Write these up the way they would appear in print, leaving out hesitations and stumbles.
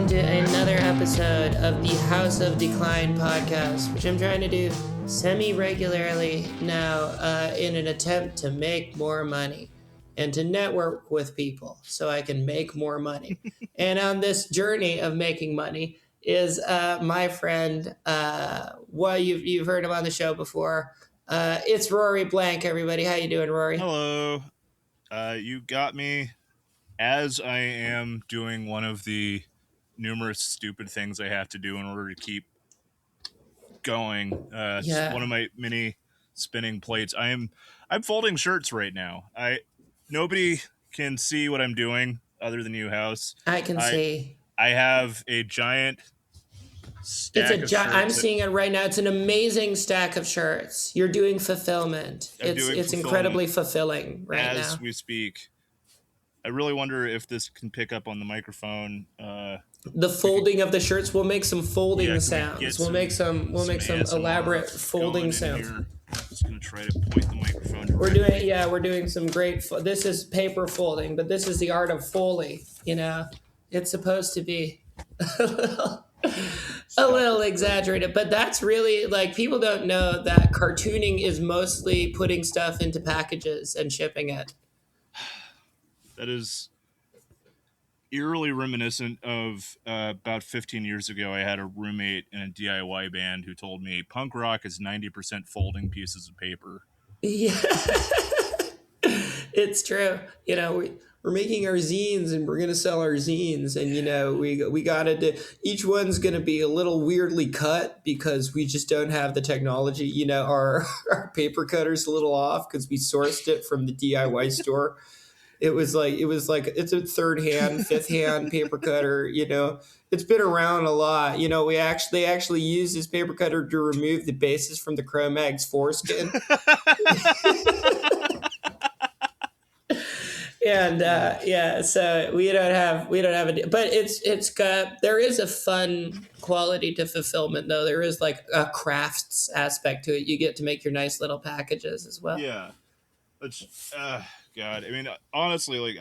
welcome to another episode of the House of Decline podcast, which I'm trying to do semi-regularly now in an attempt to make more money and to network with people so I can make more money. And on this journey of making money is my friend, you've heard him on the show before. It's Rory Blank, everybody. How you doing, Rory? Hello. You got me as I am doing one of the numerous stupid things I have to do in order to keep going. It's one of my mini spinning plates. I'm folding shirts right now. Nobody can see what I'm doing other than you, House. I can see. I have a giant stack of shirts. I'm seeing it right now. It's an amazing stack of shirts. You're doing fulfillment. It's incredibly fulfilling right now. As we speak. I really wonder if this can pick up on the microphone. The folding of the shirts. We'll make some folding sounds. We'll make some elaborate folding sounds. I'm just gonna try to point the microphone directly. We're doing some great. This is paper folding, but this is the art of Foley. You know, it's supposed to be a little exaggerated, but that's really like people don't know that cartooning is mostly putting stuff into packages and shipping it. That is eerily reminiscent of about 15 years ago. I had a roommate in a DIY band who told me punk rock is 90% folding pieces of paper. Yeah, it's true. You know, we're making our zines and we're gonna sell our zines, and you know we gotta do. Each one's gonna be a little weirdly cut because we just don't have the technology. You know, our paper cutter's a little off because we sourced it from the DIY store. It was like it's a third hand, fifth hand paper cutter. You know, it's been around a lot. You know, they actually use this paper cutter to remove the bases from the Cro-Mag's foreskin. And so we don't have it, but it's got, there is a fun quality to fulfillment though. There is like a crafts aspect to it. You get to make your nice little packages as well. Yeah, it's God. I mean, honestly, like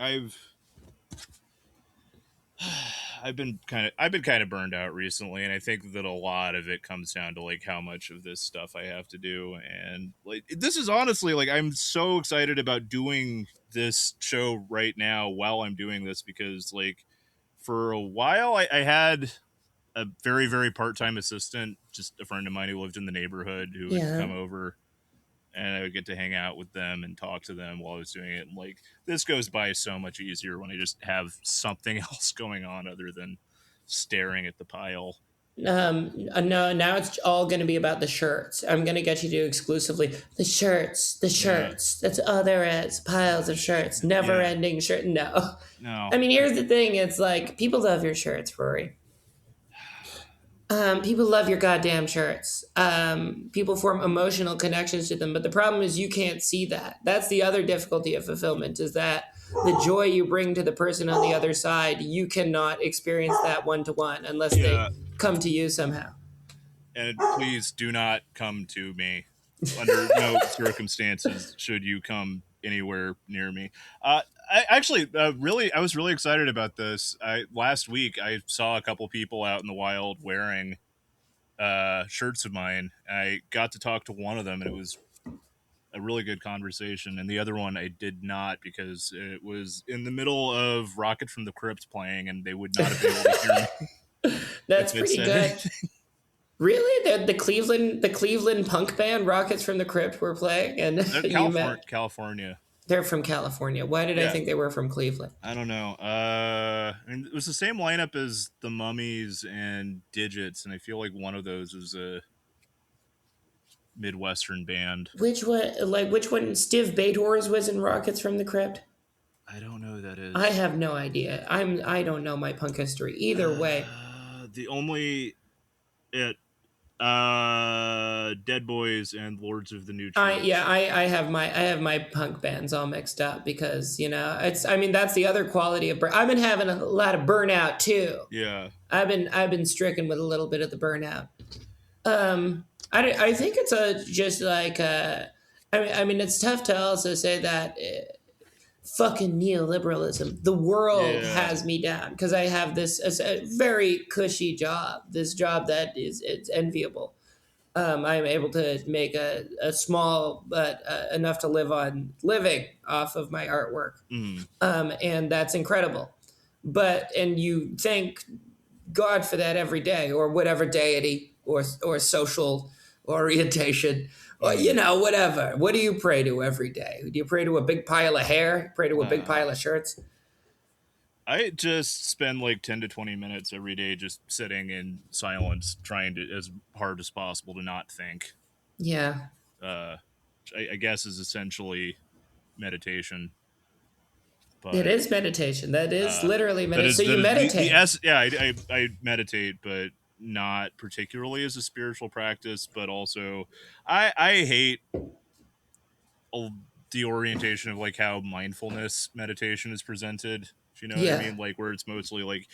I've been kind of burned out recently, and I think that a lot of it comes down to like how much of this stuff I have to do, and like this is honestly like I'm so excited about doing this show right now while I'm doing this because like for a while I had a very very part-time assistant, just a friend of mine who lived in the neighborhood who would come over. And I would get to hang out with them and talk to them while I was doing it. And like, this goes by so much easier when I just have something else going on other than staring at the pile. No, now it's all going to be about the shirts. I'm going to get you to exclusively the shirts. Yeah. That's all there is. Piles of shirts, never ending shirt. No. I mean, here's the thing. It's like, people love your shirts, Rory. People love your goddamn shirts. People form emotional connections to them, but the problem is you can't see that. That's the other difficulty of fulfillment, is that the joy you bring to the person on the other side, you cannot experience that one-to-one unless they come to you somehow. And please do not come to me. Under no circumstances should you come anywhere near me. I was really excited about this. Last week I saw a couple people out in the wild wearing shirts of mine. I got to talk to one of them, and it was a really good conversation. And the other one I did not, because it was in the middle of Rocket from the Crypt playing, and they would not have been able to hear me. That's pretty good. Really? The Cleveland punk band Rockets from the Crypt were playing, and California. They're from California. Why did I think they were from Cleveland? I don't know. And it was the same lineup as the Mummies and Digits, and I feel like one of those is a Midwestern band. Which one? Stiv Bators was in Rockets from the Crypt? I don't know who that is. I have no idea. I don't know my punk history either way. The only Dead Boys and Lords of the New Church. I have my punk bands all mixed up because, you know, that's the other quality of I've been having a lot of burnout too. Yeah. I've been stricken with a little bit of the burnout. I think it's it's tough to also say that fucking neoliberalism. The world Yeah. has me down because I have this a very cushy job, this job that is it's enviable. I'm able to make a small but enough to live on living off of my artwork, Mm. and that's incredible. And you thank God for that every day, or whatever deity or social orientation, or Mm. whatever. What do you pray to every day? Do you pray to a big pile of hair? Pray to a big Uh, pile of shirts? I just spend like 10 to 20 minutes every day just sitting in silence, trying to, as hard as possible, to not think. Yeah, Uh, I guess is essentially meditation, it but is meditation. That is literally that meditation. is So you the meditate. s. Yeah, I meditate, but not particularly as a spiritual practice, but also I hate the orientation of like how mindfulness meditation is presented. If you know what I Yeah, mean, like where it's mostly like,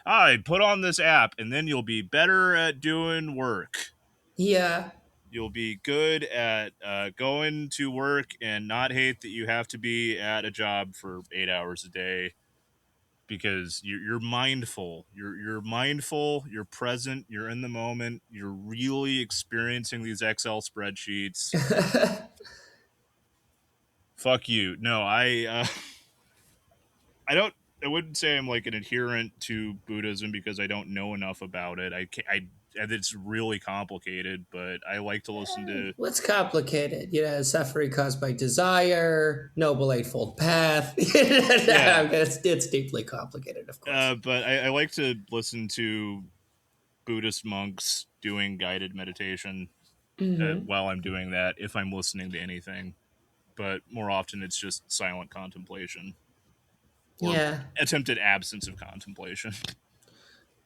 I put on this app and then you'll be better at doing work. yeah. You'll be good at going to work and not hate that you have to be at a job for 8 hours a day because you're mindful. You're mindful. You're present. You're in the moment. You're really experiencing these Excel spreadsheets. Fuck you. No, I don't. I wouldn't say I'm like an adherent to Buddhism because I don't know enough about it. And it's really complicated, but I like to listen to. What's complicated? Suffering caused by desire, noble eightfold path. Yeah, It's deeply complicated, of course. but I like to listen to Buddhist monks doing guided meditation Hmm. while I'm doing that, if I'm listening to anything. But more often, it's just silent contemplation or Yeah. attempted absence of contemplation.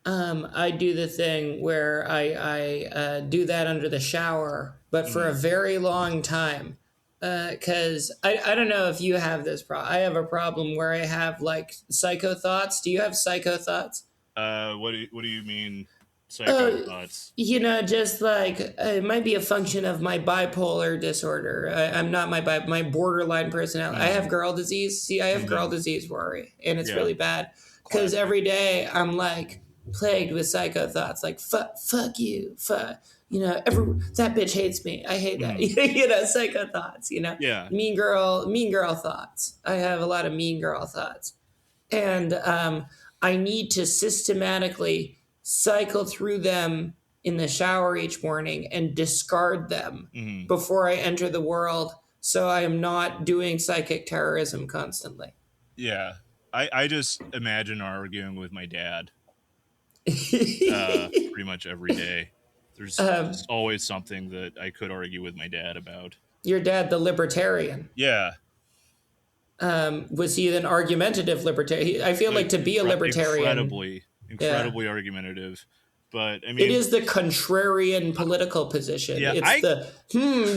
I do the thing where I do that under the shower, but for a Mm. very long time. Because I don't know if you have this problem. I have a problem where I have like psycho thoughts. Do you have psycho thoughts? What do you mean, psycho Uh, thoughts? just like it might be a function of my bipolar disorder. I'm not my borderline personality. I have Mm. girl disease. See, I have girl Mm-hmm. disease, Rory, and it's Yeah, really bad because classic. every day I'm like plagued with psycho thoughts, like fuck you, fuck. That bitch hates me. I hate that. Mm. Psycho thoughts. Yeah. Mean girl thoughts. I have a lot of mean girl thoughts, and I need to systematically cycle through them in the shower each morning and discard them Mm. before I enter the world, so I am not doing psychic terrorism constantly. Yeah. I just imagine arguing with my dad pretty much every day. There's um, just always something that I could argue with my dad about. your dad, the libertarian, Yeah. was he an argumentative libertarian? I feel like to be a libertarian, Incredibly, yeah, incredibly argumentative. But I it mean, is the contrarian political position. yeah, It's the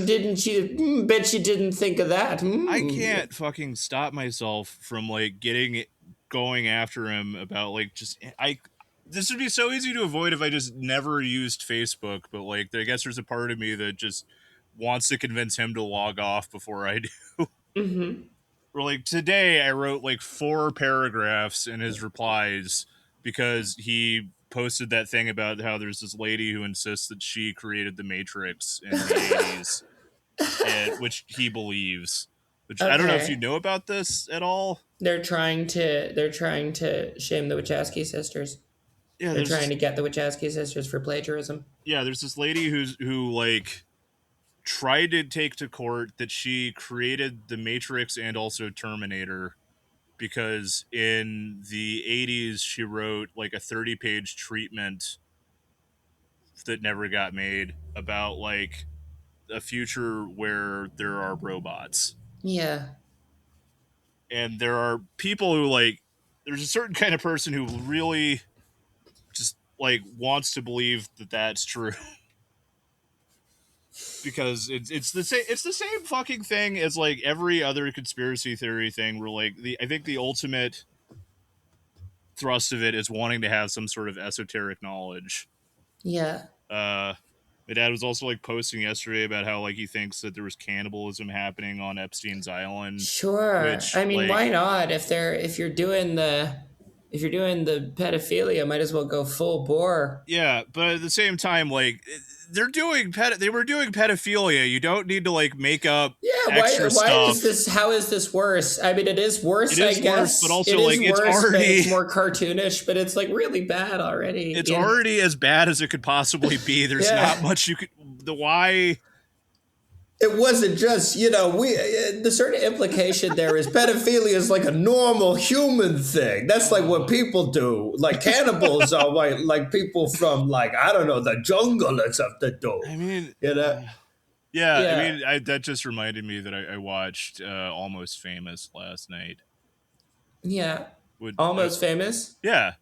didn't you? Bet you didn't think of that. I can't fucking stop myself from like going after him about like just I. This would be so easy to avoid if I just never used Facebook, but like I guess there's a part of me that just wants to convince him to log off before I do. Mm-hmm. Or like today I wrote like 4 paragraphs in his replies because he posted that thing about how there's this lady who insists that she created the Matrix in the 80s, and which he believes. Which I don't know if you Okay. know about this at all. They're trying to shame the Wachowski sisters. Yeah, They're trying to get the Wachowski sisters for plagiarism. there's this lady who like tried to take to court that she created the Matrix and also Terminator because in the 80s she wrote like a 30-page treatment that never got made about like a future where there are robots. Yeah. And there are people who like there's a certain kind of person who really just like wants to believe that that's true because it's the same fucking thing as like every other conspiracy theory thing where like the I think the ultimate thrust of it is wanting to have some sort of esoteric knowledge. Yeah. Uh My dad was also like posting yesterday about how like he thinks that there was cannibalism happening on Epstein's island, Sure. which I mean, like why not? If you're doing the pedophilia, might as well go full bore. yeah, but at the same time, like they were doing pedophilia. You don't need to like make up Yeah, extra why is stuff. this how is this worse? I mean, it is It worse, I is worse, but guess. It also is like worse, but it's more cartoonish, but it's like really bad already, it's already as bad as it could possibly be. There's not Yeah. much you could the why It wasn't just, the certain implication there is pedophilia is like a normal human thing. That's like what people do. Like cannibals are like people from like, I don't know, the jungle or something do. I mean, You know? yeah, I Yeah. mean, that just reminded me that I watched Almost Famous last night. Yeah. Would Almost Famous. yeah,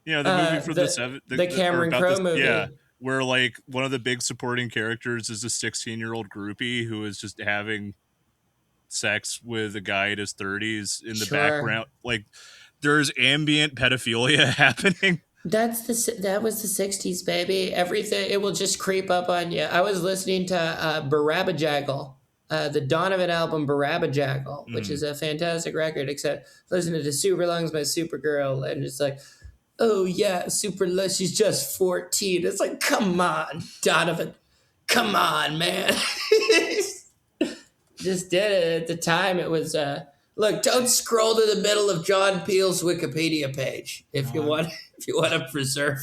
you know the movie from the seven, The or Cameron about Crowe this, yeah, movie. where like one of the big supporting characters is a 16-year-old groupie who is just having sex with a guy in his 30s in the Sure. background. Like there's ambient pedophilia happening. That was the 60s, baby. Everything it will just creep up on you. I was listening to Barabajaggle, the Donovan album Barabajaggle, which Mm. is a fantastic record, except listening to Super Lungs by Supergirl and it's like, oh yeah, she's just 14. It's like, come on, Donovan. Come on, man. Just did it at the time. It was look. Don't scroll to the middle of John Peel's Wikipedia page if No, you want. If you want to preserve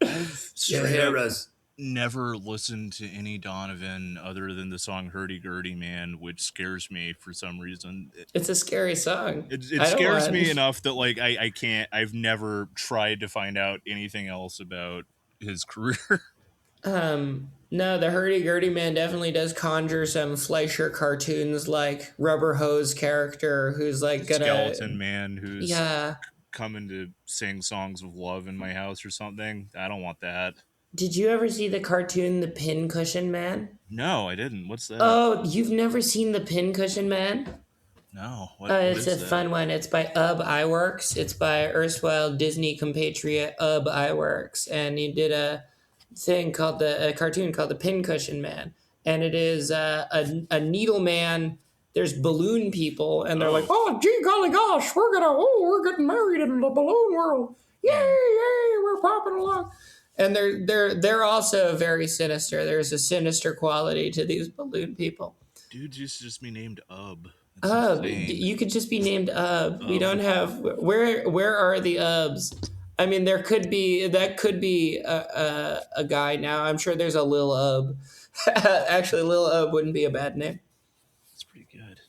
I've your straight up heroes. never listened to any Donovan other than the song "Hurdy Gurdy Man," which scares me for some reason. It's a scary song. It I don't scares me want. enough that like I can't. I've never tried to find out anything else about his career. No, the hurdy gurdy man definitely does conjure some Fleischer cartoons like Rubber Hose character who's like gonna. Skeleton Man who's Yeah. coming to sing songs of love in my house or something. I don't want that. Did you ever see the cartoon The Pincushion Man? No, I didn't. What's that? Oh, you've never seen The Pincushion Man? No. What It's a is that? fun one. It's by Iwerks. It's by erstwhile Disney compatriot Iwerks, and he did a cartoon called the Pincushion Man, and it is a needle man. There's balloon people, and they're like, Oh. "Oh, gee, golly gosh, we're getting married in the balloon world! Yay, Hmm. yay, we're popping along!" And they're also very sinister. There's a sinister quality to these balloon people. Dude used to just be named That's insane. You could just be named We don't Ub. have where are the Ubs? I mean, that could be a guy now. I'm sure there's a Lil Ub. Actually, Lil Ub wouldn't be a bad name. That's pretty good.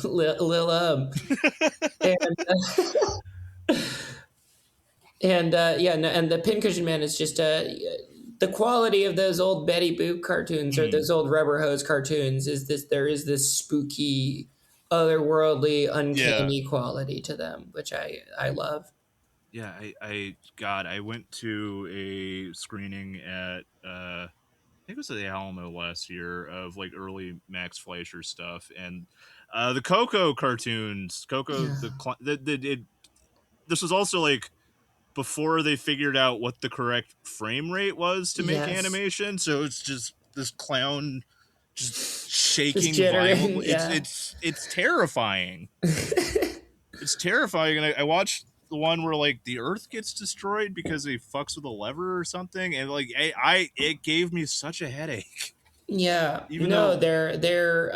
Lil Ub, and yeah, no, and the Pincushion Man is just the quality of those old Betty Boop cartoons or Hmm. those old Rubber Hose cartoons is there is this spooky, otherworldly, Yeah. uncanny quality to them, which I love. Yeah, God, I went to a screening at I think it was at the Alamo last year of like early Max Fleischer stuff and the Coco cartoons. Coco Yeah. this was also like before they figured out what the correct frame rate was to make Yes. animation, so it's just this clown just Just shaking jittering. violently. Yeah. It's terrifying. It's terrifying, and I watched the one where like the Earth gets destroyed because he fucks with a lever or something, and like it gave me such a headache. Yeah. Even No, though, they're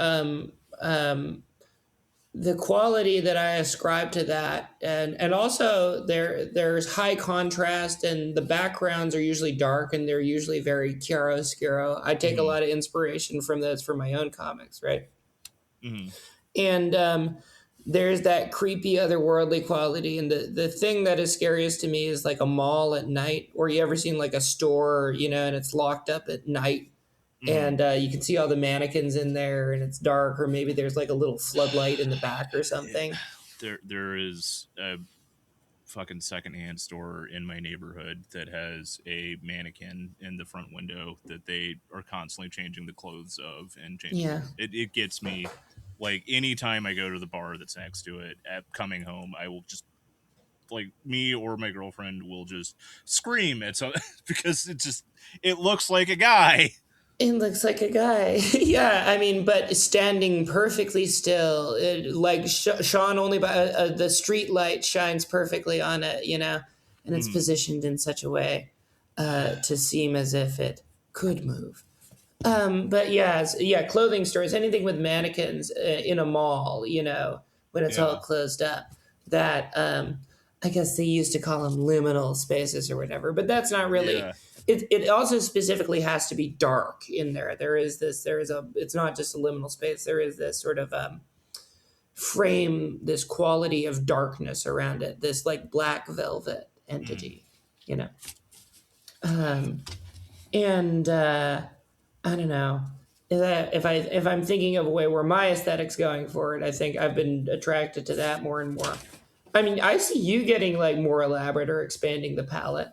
the quality that I ascribe to that, and also there's high contrast, and the backgrounds are usually dark, and they're usually very chiaroscuro. I take a mhm, lot of inspiration from those for my own comics, right? mhm, And there's that creepy otherworldly quality, and the thing that is scariest to me is like a mall at night, or you ever seen like a store, and it's locked up at night mhm. and you can see all the mannequins in there and it's dark, or maybe there's like a little floodlight in the back or something. There is a fucking secondhand store in my neighborhood that has a mannequin in the front window that they are constantly changing the clothes of and changing Yeah. it gets me like anytime I go to the bar that's next to it at coming home I will just like me or my girlfriend will just scream at some because it looks like a guy. It looks like a guy. Yeah, I mean, but standing perfectly still, like Sean only by the street light shines perfectly on it, and it's Mm, positioned in such a way to seem as if it could move. But yeah, yeah, clothing stores, anything with mannequins in a mall, when it's all yeah, closed up. That I guess they used to call them liminal spaces or whatever, but that's not really. yeah. It also specifically has to be dark in there. There is a. It's not just a liminal space. There is this sort of frame, this quality of darkness around it. This like black velvet Mm, entity, you know. Um, and I don't know. If I'm thinking of a way where my aesthetic's going forward, I think I've been attracted to that more and more. I mean, I see you getting like more elaborate or expanding the palette.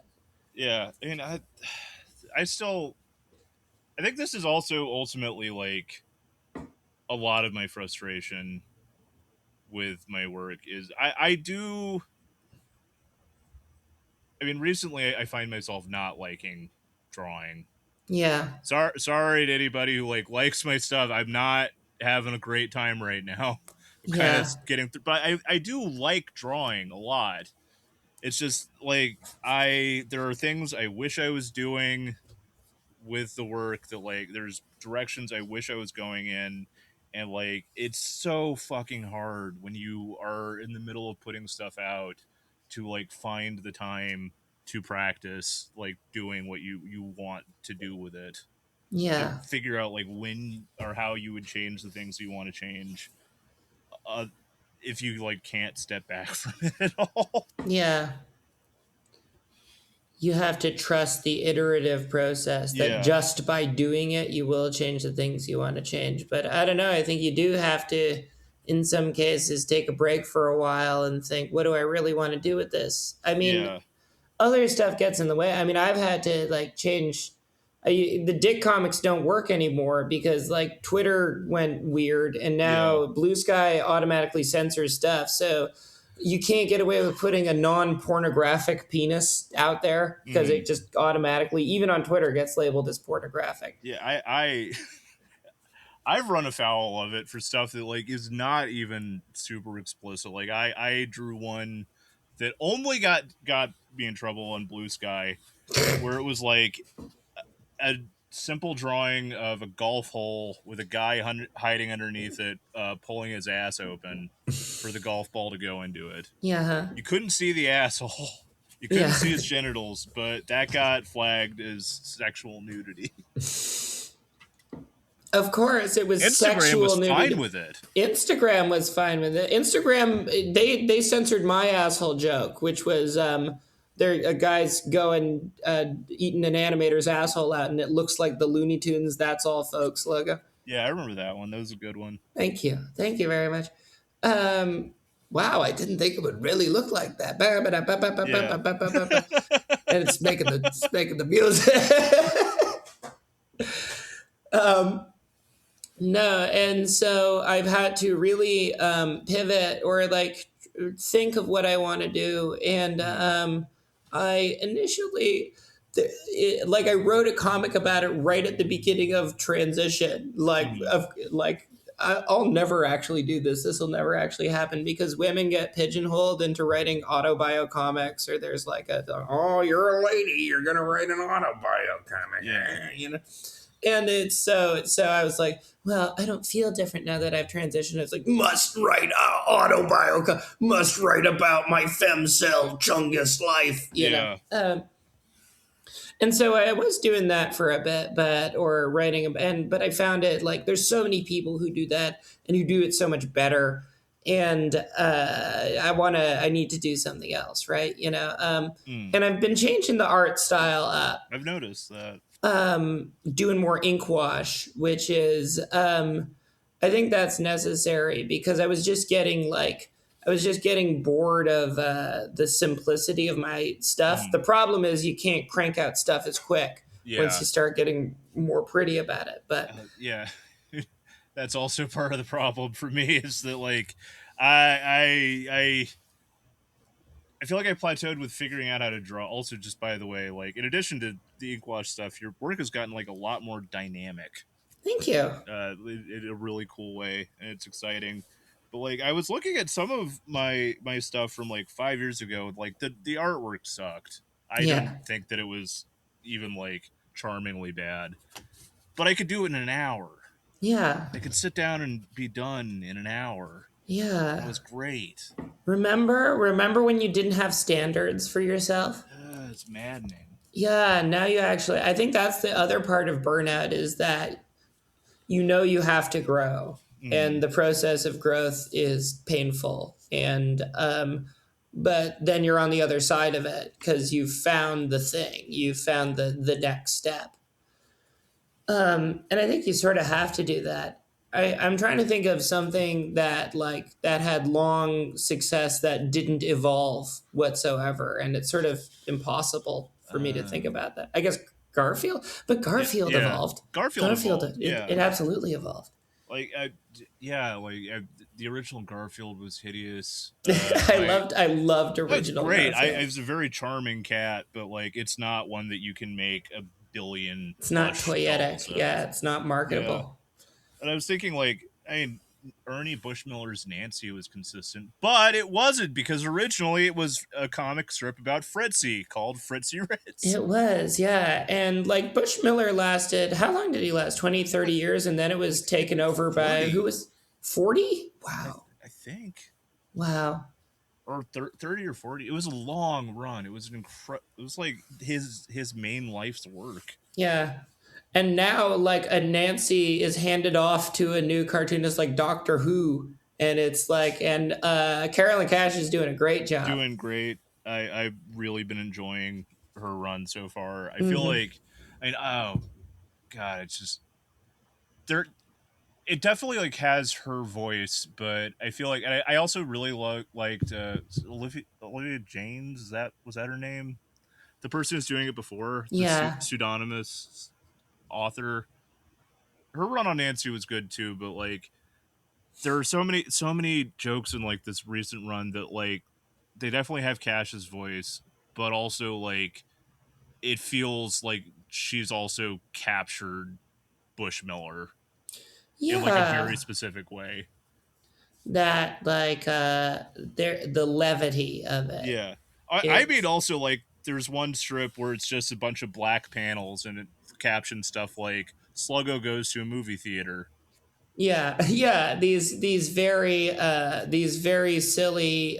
yeah. I mean, I still, I think this is also ultimately like a lot of my frustration with my work is I do. I mean, recently I find myself not liking drawing. Yeah, Sorry to anybody who like likes my stuff. I'm not having a great time right now. I'm kind of yeah, getting through, but I do like drawing a lot. It's just like there are things I wish I was doing with the work that like there's directions I wish I was going in, and like it's so fucking hard when you are in the middle of putting stuff out to like find the time to practice like doing what you want to do with it, to yeah, figure out like when or how you would change the things you want to change, uh if you like can't step back from it at all. yeah. You have to trust the iterative process that Yeah, just by doing it, you will change the things you want to change. But I don't know. I think you do have to, in some cases, take a break for a while and think, what do I really want to do with this? I mean, yeah. other stuff gets in the way. I mean, I've had to like change. The Dick comics don't work anymore because like Twitter went weird, and Yeah. now Blue Sky automatically censors stuff. So you can't get away with putting a non-pornographic penis out there because Hmm. it just automatically, even on Twitter, gets labeled as pornographic. Yeah, I've run afoul of it for stuff that like is not even super explicit. Like I drew one that only got me in trouble on Blue Sky, where it was like a simple drawing of a golf hole with a guy hiding underneath it, pulling his ass open for the golf ball to go into it. Yeah, huh? You couldn't see the asshole. You couldn't Yeah. see his genitals, but that got flagged as sexual nudity. Of course, it was Instagram was sexual fine nudity. with it. Instagram was fine with it. Instagram, they censored my asshole joke, which was there a guy's going eating an animator's asshole out, and it looks like the Looney Tunes "That's All, Folks" logo. Yeah, I remember that one. That was a good one. Thank you very much. Um, wow, I didn't think it would really look like that. Ba, ba, da, ba, ba, ba, ba, Yeah. ba, ba, ba, ba, ba. And it's making the music. No, and so I've had to really pivot or like think of what I want to do. And Mm, I initially, like, I wrote a comic about it right at the beginning of transition. mm, I'll never actually do this. This will never actually happen because women get pigeonholed into writing autobio comics, or there's like oh, you're a lady, you're gonna write an autobio comic, yeah. and it's so I was like, well, I don't feel different now that I've transitioned. It's like, must write a autobio, must write about my femcel chungus life. Yeah. And so I was doing that for a bit, or writing, but I found it like there's so many people who do that and who do it so much better. And I need to do something else, right? Mm. And I've been changing the art style up, I've noticed that. doing more ink wash, which is I think that's necessary because I was just getting bored of the simplicity of my stuff. The Mm. problem is you can't crank out stuff as quick once Yeah. you start getting more pretty about it. But Yeah. That's also part of the problem for me is that like I I feel like I plateaued with figuring out how to draw. Also, just by the way, like in addition to the ink wash stuff, your work has gotten like a lot more dynamic, Thank you. in a really cool way, and it's exciting. But like, I was looking at some of my stuff from like 5 years ago. Like the artwork sucked. I didn't Yeah. think that it was even like charmingly bad, but I could do it in an hour. Yeah. I could sit down and be done in an hour, and it Yeah. was great. Remember when you didn't have standards for yourself? It's maddening. Yeah, now you actually, I think that's the other part of burnout is that you know you have to grow, and Mm. the process of growth is painful. And, but then you're on the other side of it because you've found the thing, you've found the next step. And I think you sort of have to do that. I'm trying to think of something that like that had long success that didn't evolve whatsoever, and it's sort of impossible for me to think Um, about that. I guess Garfield, but yeah, Garfield yeah. evolved. Garfield Garfield, evolved. it Yeah, absolutely evolved. like yeah, like the original Garfield was hideous. I I loved It's original great. Garfield. It's a very charming cat, but like it's not one that you can make a billion It's not plush dolls toyetic. Yeah, of. it's not Yeah, marketable. and I was thinking like, I mean, Ernie Bushmiller's Nancy was consistent, but it wasn't because originally it was a comic strip about Fritzy called Fritzy Ritz. It was, yeah. And like Bush Miller lasted, how long did he last? 20, 30 Like years. And then it was taken over by, who 40, was 40? Wow. I think. Wow. Or 30 or 40. It was a long run. It was it was like his main life's work. Yeah. And now like a Nancy is handed off to a new cartoonist like Doctor Who. And it's like, and Carolyn Cash is doing a great job. Doing great. I've really been enjoying her run so far. I feel Hmm. like, I mean, oh god, it's just there. It definitely like has her voice, but I feel like I also really liked Olivia James. Was that her name? The person who's doing it before, the Yeah. pseudonymous author. Her run on Nancy was good too, but like there are so many jokes in like this recent run that like they definitely have Cash's voice, but also like it feels like she's also captured Bush Miller in like a very Yeah. specific way. That like there the levity of it. Yeah. I mean It's also like there's one strip where it's just a bunch of black panels and it captions stuff like Sluggo goes to a movie theater. yeah, yeah. These very silly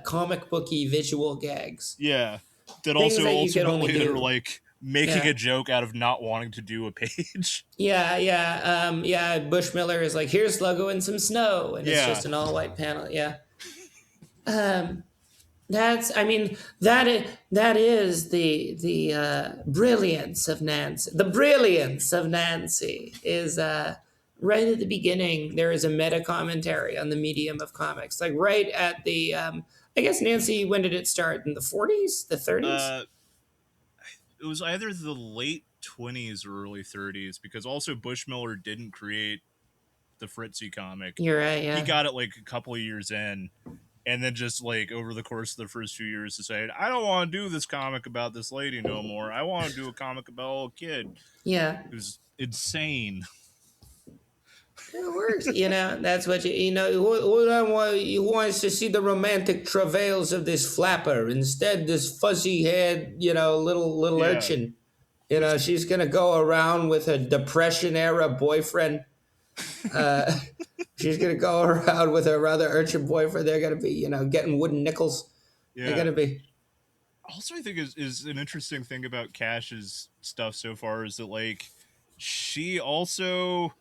comic booky visual gags, Yeah. That things also that you could only ultimately are do. like making a Yeah, joke out of not wanting to do a page. yeah, yeah, yeah. Bush Miller is like, here's Sluggo in some snow, and it's Yeah. just an all white panel. Yeah, um, that's. I mean, that is the brilliance of Nancy. The brilliance of Nancy is right at the beginning. There is a meta commentary on the medium of comics, like right at the. I guess Nancy. When did it start? In the 40s, the 30s? Uh it was either the late 20s or early 30s because also Bushmiller didn't create the Fritzy comic. You're right. He Yeah. got it like a couple of years in and then just like over the course of the first few years decided I don't want to do this comic about this lady no more. I want to do a comic about a little kid Yeah. who's insane. It works, That's what Who don't want, who wants to see the romantic travails of this flapper? Instead, this fuzzy-haired, little Yeah. urchin. Just She's gonna go around with a depression-era boyfriend. Uh, she's gonna go around with her other urchin boyfriend. They're gonna be, getting wooden nickels. They're yeah. gonna be, Also I think is an interesting thing about Cash's stuff so far is that like she also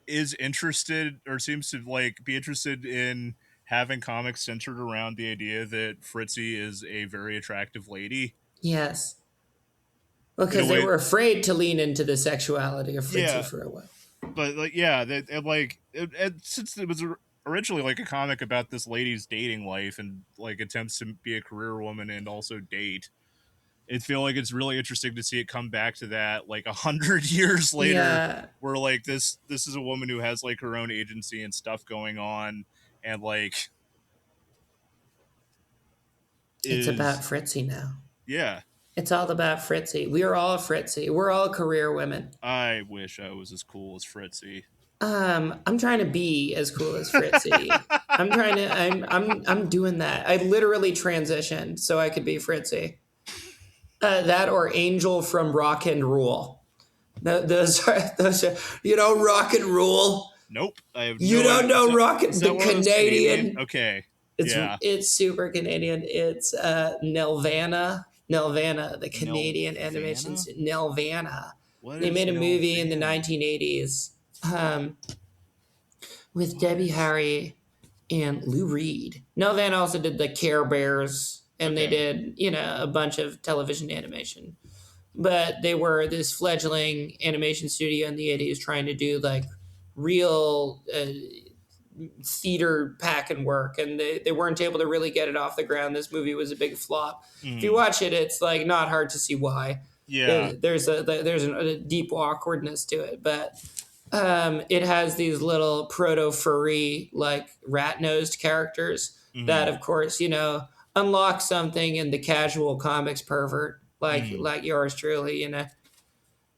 is interested or seems to like be interested in having comics centered around the idea that Fritzy is a very attractive lady yes. Well, in a because they way. were afraid to lean into the sexuality of Fritzy Yeah, for a while. but like yeah, that and like since it was originally like a comic about this lady's dating life and like attempts to be a career woman and also date. I feel like it's really interesting to see it come back to that like 100 years later, Yeah. where like this is a woman who has like her own agency and stuff going on, and like It's about is Fritzy now. yeah. It's all about Fritzy. We are all Fritzy. We're all career women. I wish I was as cool as Fritzy. I'm trying to be as cool as Fritzy. I'm doing that. I literally transitioned so I could be Fritzy. That or Angel from Rock and Rule. Those are, Rock and Rule. Nope, I have You no idea. don't know Rock, Is the that one of those Canadian? Canadian. Okay, It's yeah. it's super Canadian. It's Nelvana, the Canadian animation. Nelvana? Nelvana. What They is made a movie in the Nelvana? 1980s with Debbie Harry and Lou Reed. Nelvana also did the Care Bears, and they Okay. did a bunch of television animation. But they were this fledgling animation studio in the 80s trying to do like real theater pack and work, and they weren't able to really get it off the ground. This movie was a big flop. If you Mm, watch it, it's like not hard to see why. yeah. There's a deep awkwardness to it, but it has these little proto furry like rat nosed characters that, Mm, of course, unlock something in the casual comics pervert mm, like yours truly. I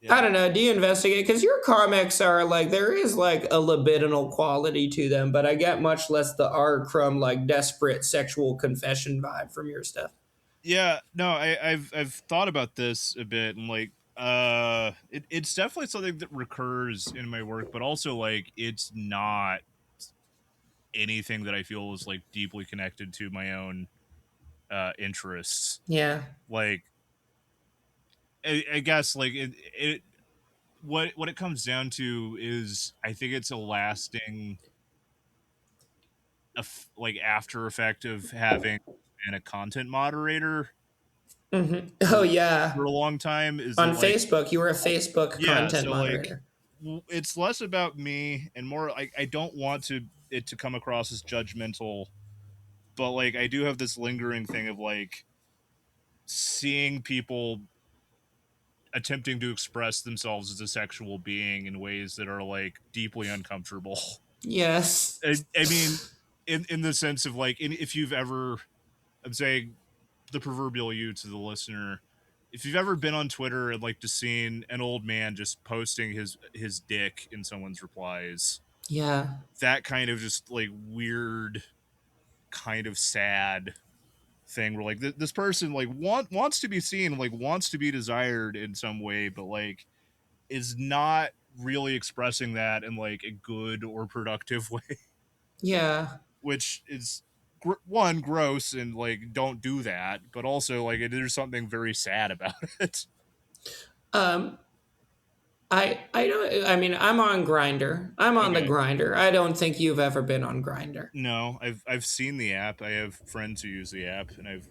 yeah. don't know. Do you investigate? Because your comics are like, there is like a libidinal quality to them, but I get much less the R. Crumb, like desperate sexual confession vibe from your stuff. Yeah, no, I've thought about this a bit, and like it's definitely something that recurs in my work, but also like it's not anything that I feel is like deeply connected to my own interests. Yeah. Like I guess like it what it comes down to is I think it's a lasting like after effect of having been a content moderator Oh, yeah. for a long time is that On like Facebook, you were a Facebook yeah, content so like moderator. it's less about me and more like I don't want it to come across as judgmental, but like I do have this lingering thing of like seeing people attempting to express themselves as a sexual being in ways that are like deeply uncomfortable. Yes. I mean, in the sense of like, if you've ever, I'm saying the proverbial you to the listener, if you've ever been on Twitter and like just seen an old man just posting his dick in someone's replies, Yeah. that kind of just like weird, kind of sad thing where like this person like wants to be seen, like wants to be desired in some way, but like is not really expressing that in like a good or productive way, Yeah. which is one gross and like don't do that, but also like there's something very sad about it. Um, I don't. I mean, I'm on Grinder. I'm on the Okay. Grinder. I don't think you've ever been on Grinder. No, I've seen the app. I have friends who use the app, and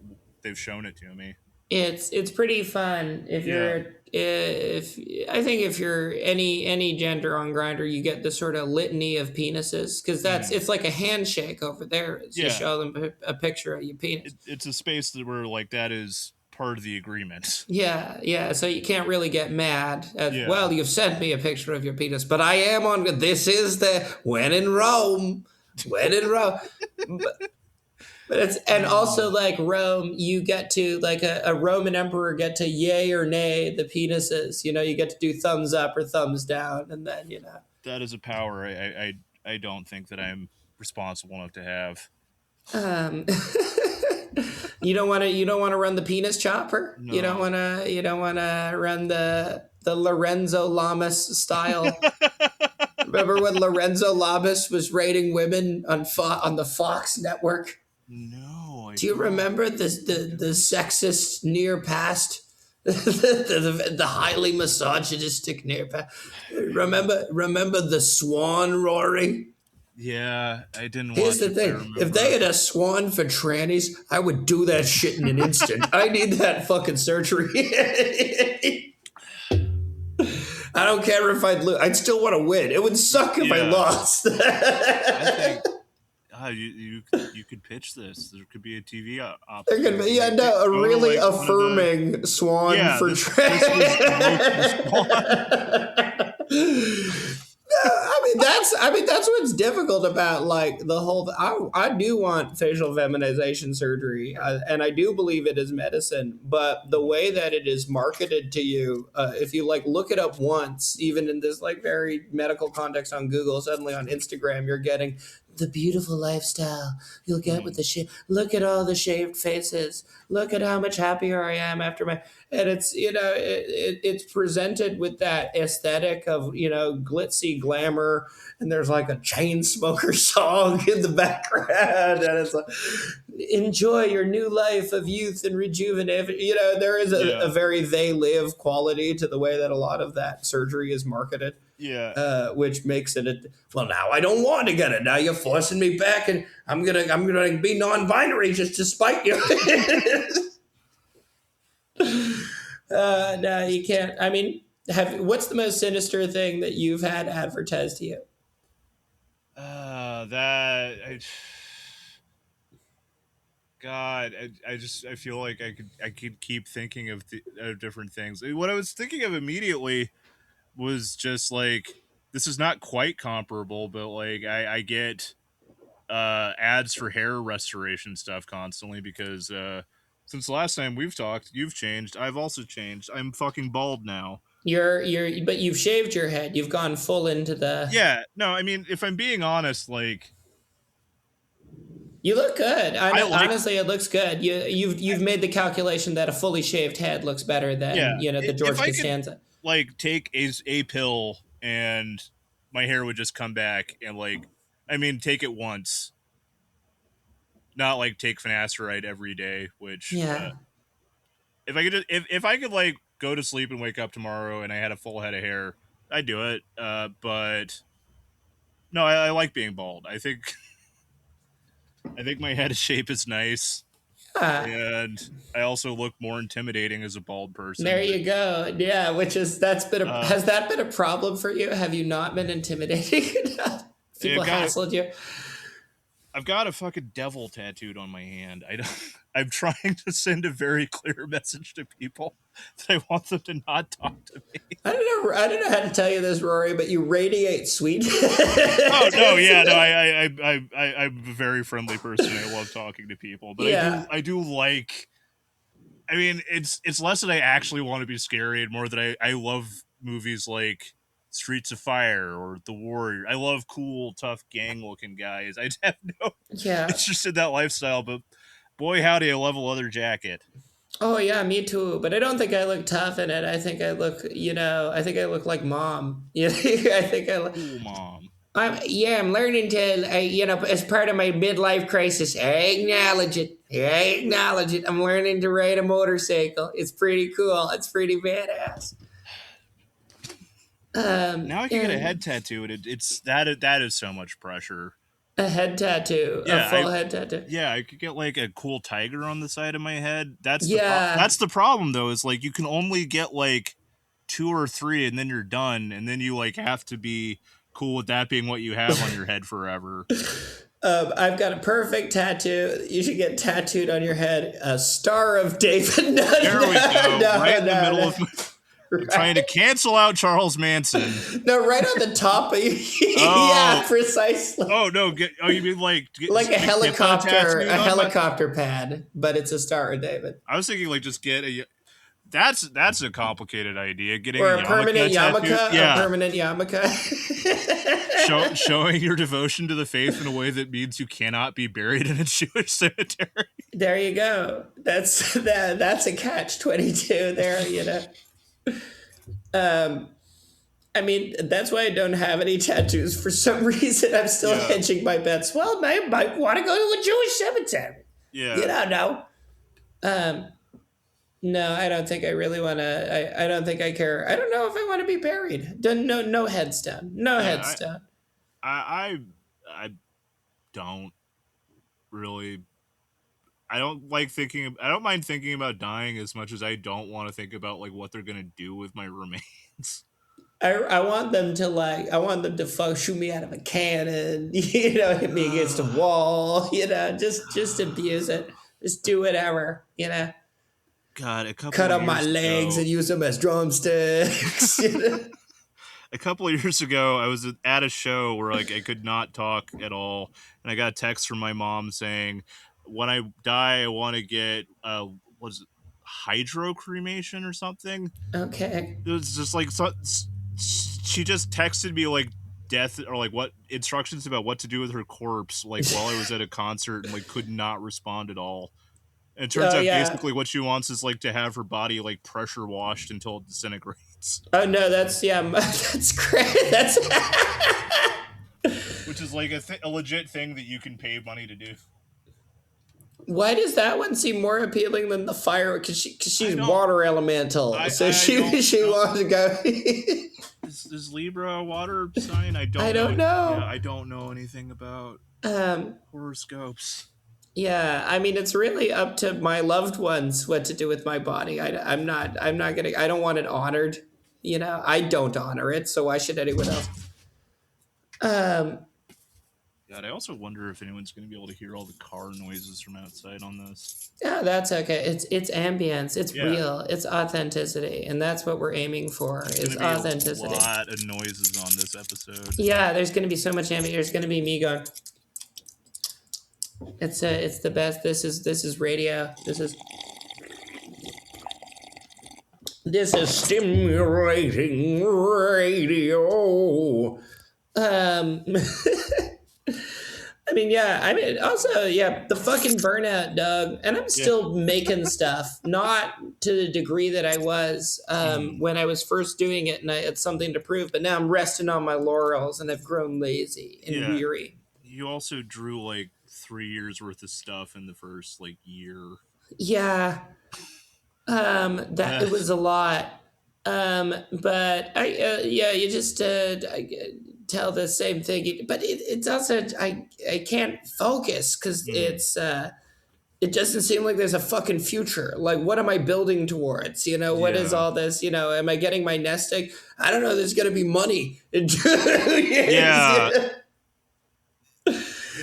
they've shown it to me. It's pretty fun if Yeah. you're if I think if you're any gender on Grinder, you get the sort of litany of penises because Mm. it's like a handshake over there. Is you Yeah. show them a picture of your penis. It's a space that where like that is part of the agreement. Yeah, yeah. So you can't really get mad at, Yeah. well, you've sent me a picture of your penis, but I am on. This is the when in Rome, when in Rome. But it's, and also like Rome, you get to like a Roman emperor get to yay or nay the penises. You get to do thumbs up or thumbs down, and then That is a power I don't think that I'm responsible enough to have. um, you don't want to run the penis chopper. You don't No. want to run the Lorenzo Lamas style. Remember when Lorenzo Lamas was rating women on the Fox network? No, I Do you don't. remember the sexist near past? the highly misogynistic near past. Remember the swan, Rory? Yeah, I didn't Here's watch the it, but I thing. If they remember. had a swan for trannies, I would do that shit in an instant. I need that fucking surgery. I don't care if I'd lose. I'd still want to win. It would suck if I Yeah. lost. I think you could pitch this. There could be a TV There option. could be, a really like, one of the- affirming swan Yeah, for this was the local swan. I mean, that's what's difficult about like the whole. I do want facial feminization surgery, and I do believe it is medicine. But the way that it is marketed to you, if you like look it up once, even in this like very medical context on Google, suddenly on Instagram you're getting the beautiful lifestyle you'll get with the look at all the shaved faces. Look at how much happier I am after my. And it's it's presented with that aesthetic of glitzy glamour, and there's like a chain smoker song in the background, and it's like enjoy your new life of youth and rejuvenation. There is a very they live quality to the way that a lot of that surgery is marketed. Yeah. Which makes it well, now I don't want to get it. Now you're forcing me back, and I'm gonna be non-binary just to spite you. No, you can't. I mean, what's the most sinister thing that you've had advertised to you? God, I feel like I could keep thinking of different things. What I was thinking of immediately was just like, this is not quite comparable, but like I get ads for hair restoration stuff constantly because since the last time we've talked, you've changed. I've also changed. I'm fucking bald now. But you've shaved your head. You've gone full into the. Yeah, no, I mean, if I'm being honest, like, you look good. Honestly, it looks good. You've made the calculation that a fully shaved head looks better than the George Costanza. Like, take a pill and my hair would just come back, and like, I mean, take it once, not like take finasteride every day. Which if I could if I could like go to sleep and wake up tomorrow and I had a full head of hair, I'd do it. But no, I like being bald. I think my head shape is nice. And I also look more intimidating as a bald person. There you go. Yeah, has that been a problem for you? Have you not been intimidating enough? People hassled you. I've got a fucking devil tattooed on my hand. I'm trying to send a very clear message to people that I want them to not talk to me. I don't know how to tell you this, Rory, but you radiate sweetness. Oh no, yeah, no, I'm a very friendly person. I love talking to people, but I do like. I mean, it's less that I actually want to be scary, and more that I love movies like Streets of Fire or The Warrior. I love cool, tough, gang-looking guys. I have no interest in that lifestyle, but boy, howdy, I love a leather jacket. Oh yeah, me too. But I don't think I look tough in it. I think I look, like mom. I think I look cool mom. I'm learning to, as part of my midlife crisis, I acknowledge it. I'm learning to ride a motorcycle. It's pretty cool. It's pretty badass. Now I can get a head tattoo, and that is so much pressure. A head tattoo, a full head tattoo. Yeah, I could get like a cool tiger on the side of my head. That's the problem, though. Is like you can only get like 2 or 3, and then you're done, and then you like have to be cool with that being what you have on your head forever. I've got a perfect tattoo. You should get tattooed on your head. A Star of David. There we go. Right in the middle of. Right. Trying to cancel out Charles Manson. No, right on the top of you. Yeah, precisely. Oh no! You mean like a helicopter pad, but it's a Star of David. I was thinking like just get a. That's a complicated idea. Getting a permanent yarmulke. Yeah. A permanent yarmulke. Showing your devotion to the faith in a way that means you cannot be buried in a Jewish cemetery. There you go. That's a catch-22 there. I mean, that's why I don't have any tattoos. For some reason, I'm still hedging my bets. Well, I might want to go to a Jewish cemetery. Yeah. You don't know. No, I don't think I really want to. I don't think I care. I don't know if I want to be buried. No headstone. No headstone. I don't really. I don't mind thinking about dying as much as I don't want to think about like what they're gonna do with my remains. I want them to shoot me out of a cannon, hit me against a wall, just abuse it, just do whatever, God, cut up my legs and use them as drumsticks. a couple of years ago, I was at a show where like I could not talk at all, and I got a text from my mom saying, "When I die, I want to get was it hydro cremation or something?" Okay. It was just like she just texted me like death or like what instructions about what to do with her corpse like while I was at a concert and like could not respond at all. And it turns Oh out yeah. basically what she wants is like to have her body like pressure washed until it disintegrates, Oh no, that's yeah, that's great. That's which is like a legit thing that you can pay money to do. why does that one seem more appealing than the fire? Cause I she's don't. water elemental, so I don't she know. wants to go. Is Libra a water sign? I I don't know. don't Yeah, know. I don't know anything about Um, horoscopes. yeah, I mean, it's really up to my loved ones what to do with my body. I'm not gonna. I don't want it honored. You know, I don't honor it, so why should anyone else? Um, God, I also wonder if anyone's going to be able to hear all the car noises from outside on this. yeah, that's okay. It's ambience. It's Yeah, real. It's authenticity, and that's what we're aiming for. there's going Is to be a authenticity. lot of noises on this episode. Yeah, there's gonna be so much ambience. There's gonna be me going. It's the best. This is radio. This is stimulating radio. I mean, yeah. I mean, also, yeah. The fucking burnout, Doug. And I'm Yeah. still making stuff, not to the degree that I was when I was first doing it, and I had something to prove. But now I'm resting on my laurels, and I've grown lazy and Yeah. weary. You also drew like 3 years worth of stuff in the first like year. Yeah. That it was a lot. But yeah, you just tell the same thing, but it's also I can't focus because it doesn't seem like there's a fucking future. Like, what am I building towards? You know, what is Yeah. all this? You know, am I getting my nest egg? I don't know. There's gonna be money in 2 years. Yeah.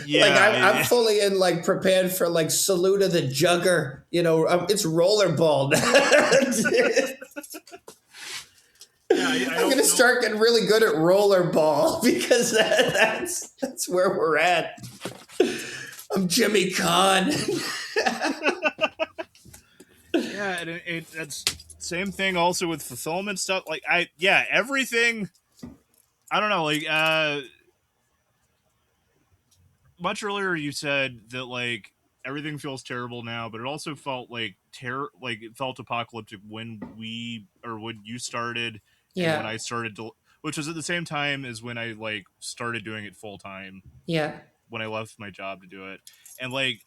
Yeah, Like I'm fully in like prepared for like Salute of the Jugger. You know, it's rollerball. I'm gonna start getting really good at rollerball because that's where we're at. I'm Jimmy Kahn. Yeah, and that's same thing also with fulfillment stuff. Like everything. I don't know. Like much earlier you said that like everything feels terrible now, but it also felt like like it felt apocalyptic when you started and when Yeah, I started to, which was at the same time as when I like started doing it full time yeah, when I left my job to do it. And like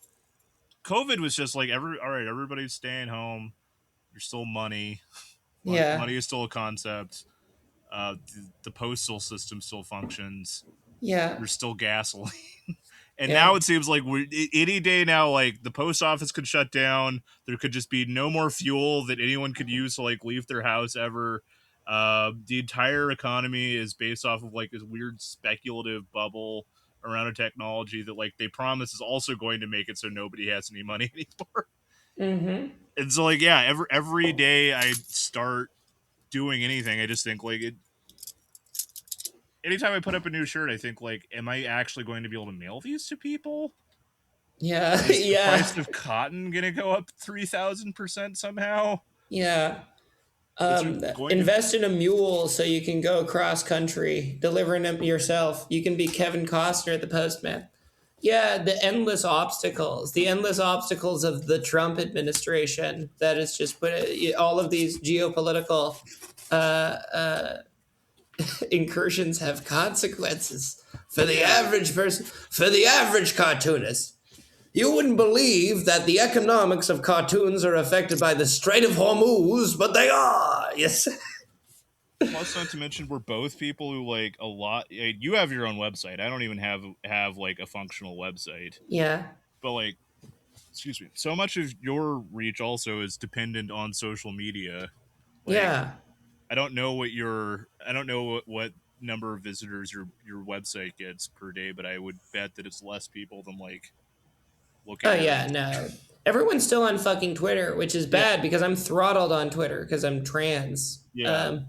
COVID was just like all right, everybody's staying home. There's still money. yeah, Money is still a concept. The postal system still functions. yeah, There's still gasoline. And yeah. now it seems like any day now, like the post office could shut down. There could just be no more fuel that anyone could use to like leave their house ever. The entire economy is based off of like this weird speculative bubble around a technology that like they promise is also going to make it so nobody has any money anymore. Mm-hmm. And so like yeah, every day I start doing anything, I just think like it. Anytime I put up a new shirt, I think like, am I actually going to be able to mail these to people? Yeah, Is the yeah, price of cotton going to go up 3,000% somehow? yeah. Is there going to? Invest in a mule so you can go cross country, delivering them yourself. You can be Kevin Costner, the postman. Yeah, the endless obstacles of the Trump administration that has just put all of these geopolitical incursions have consequences for the average person, for the average cartoonist. You wouldn't believe that the economics of cartoons are affected by the Strait of Hormuz, but they are. Yes. Plus, not to mention, we're both people who like a lot. You have your own website. I don't even have like a functional website. Yeah. But like, excuse me. So much of your reach also is dependent on social media. Like, Yeah. I don't know what number of visitors your website gets per day, but I would bet that it's less people than like look Oh at your. yeah, no. Everyone's still on fucking Twitter, which is bad because I'm throttled on Twitter because I'm trans. Yeah.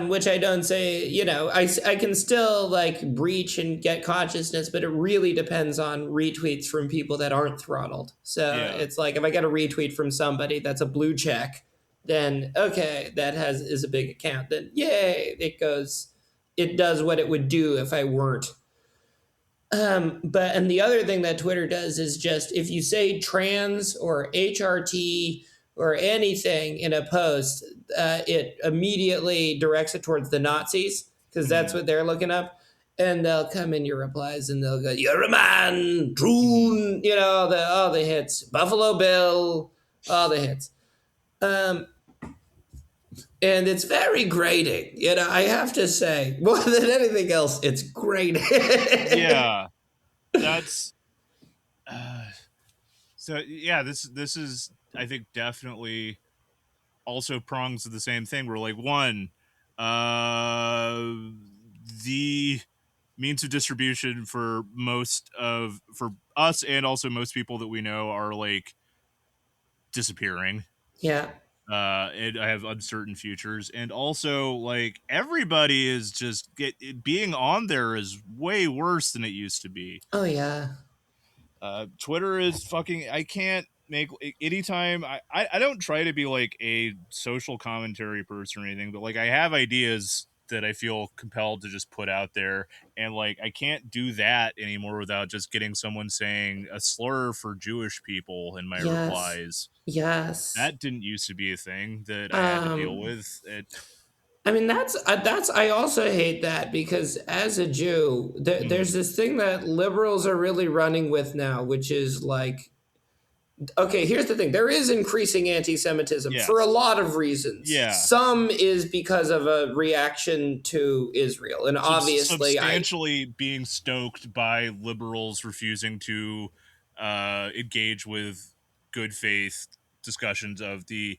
Which I don't say, I can still like breach and get consciousness, but it really depends on retweets from people that aren't throttled. So Yeah. it's like if I get a retweet from somebody that's a blue check, then okay, is a big account. Then yay, it does what it would do if I weren't. And the other thing that Twitter does is just if you say trans or HRT or anything in a post, it immediately directs it towards the Nazis because that's what they're looking up. And they'll come in your replies and they'll go, "You're a man, Troon," all the hits, Buffalo Bill, all the hits. And it's very grating. I have to say, more than anything else, it's grating. Yeah. That's so yeah, this is I think definitely also prongs of the same thing. We're like, one, the means of distribution for us and also most people that we know are like disappearing. Yeah. And I have uncertain futures, and also like everybody is just being on there is way worse than it used to be. Oh yeah. Twitter is fucking. I can't make anytime. I don't try to be like a social commentary person or anything, but like I have ideas that I feel compelled to just put out there, and like I can't do that anymore without just getting someone saying a slur for Jewish people in my Yes. replies. Yes. That didn't used to be a thing that I had to deal with. I mean, I also hate that because as a Jew, there's this thing that liberals are really running with now, which is like, okay, here's the thing: there is increasing anti-Semitism Yes. for a lot of reasons. Yeah. Some is because of a reaction to Israel, and obviously, substantially being stoked by liberals refusing to engage with good faith discussions of the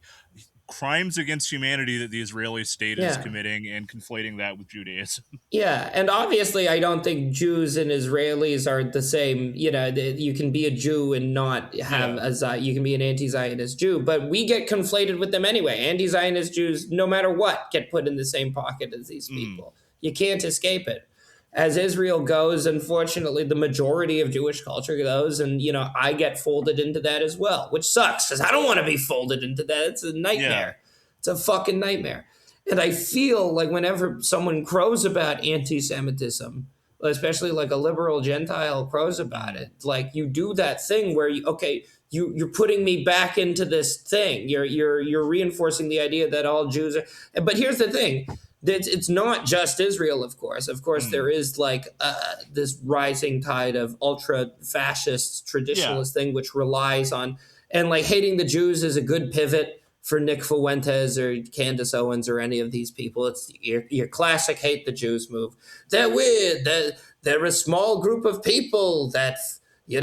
crimes against humanity that the Israeli state is committing and conflating that with Judaism. Yeah, and obviously I don't think Jews and Israelis are the same. You can be a Jew and not have you can be an anti-Zionist Jew, but we get conflated with them anyway. Anti-Zionist Jews, no matter what, get put in the same pocket as these people. You can't escape it. As Israel goes, unfortunately, the majority of Jewish culture goes, and I get folded into that as well, which sucks because I don't want to be folded into that. It's a nightmare. It's a fucking nightmare. And I feel like whenever someone crows about anti-Semitism, especially like a liberal Gentile crows about it, like you do that thing where you're putting me back into this thing. You're reinforcing the idea that all Jews are. But here's the thing: it's not just Israel, of course. Of course, there is like this rising tide of ultra-fascist traditionalist thing, which relies on and like hating the Jews is a good pivot for Nick Fuentes or Candace Owens or any of these people. It's your classic hate the Jews move. They're weird. They're a small group of people that they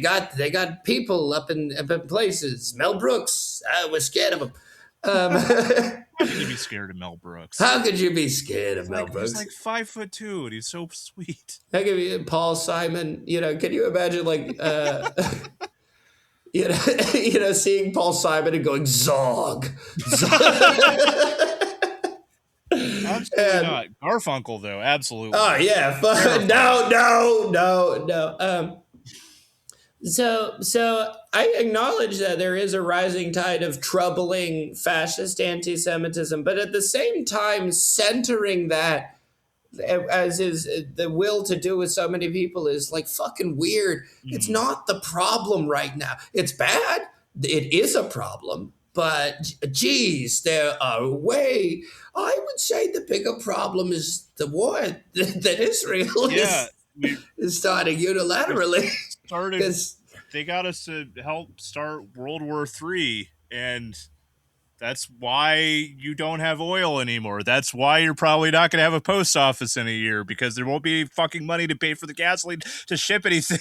got people up in places. Mel Brooks, we're scared of him. How could you be scared of Mel Brooks? How could you be scared of Mel Brooks? He's like 5'2" and he's so sweet. How could you, Paul Simon? Can you imagine like seeing Paul Simon and going Zog. Absolutely not. Garfunkel though, absolutely. Oh yeah, no. So I acknowledge that there is a rising tide of troubling fascist anti-Semitism, but at the same time, centering that as is the will to do with so many people is like fucking weird. It's not the problem right now. It's bad. It is a problem, but geez, there are I would say the bigger problem is the war that Israel is starting unilaterally. They got us to help start World War III, and that's why you don't have oil anymore. That's why you're probably not going to have a post office in a year, because there won't be fucking money to pay for the gasoline to ship anything.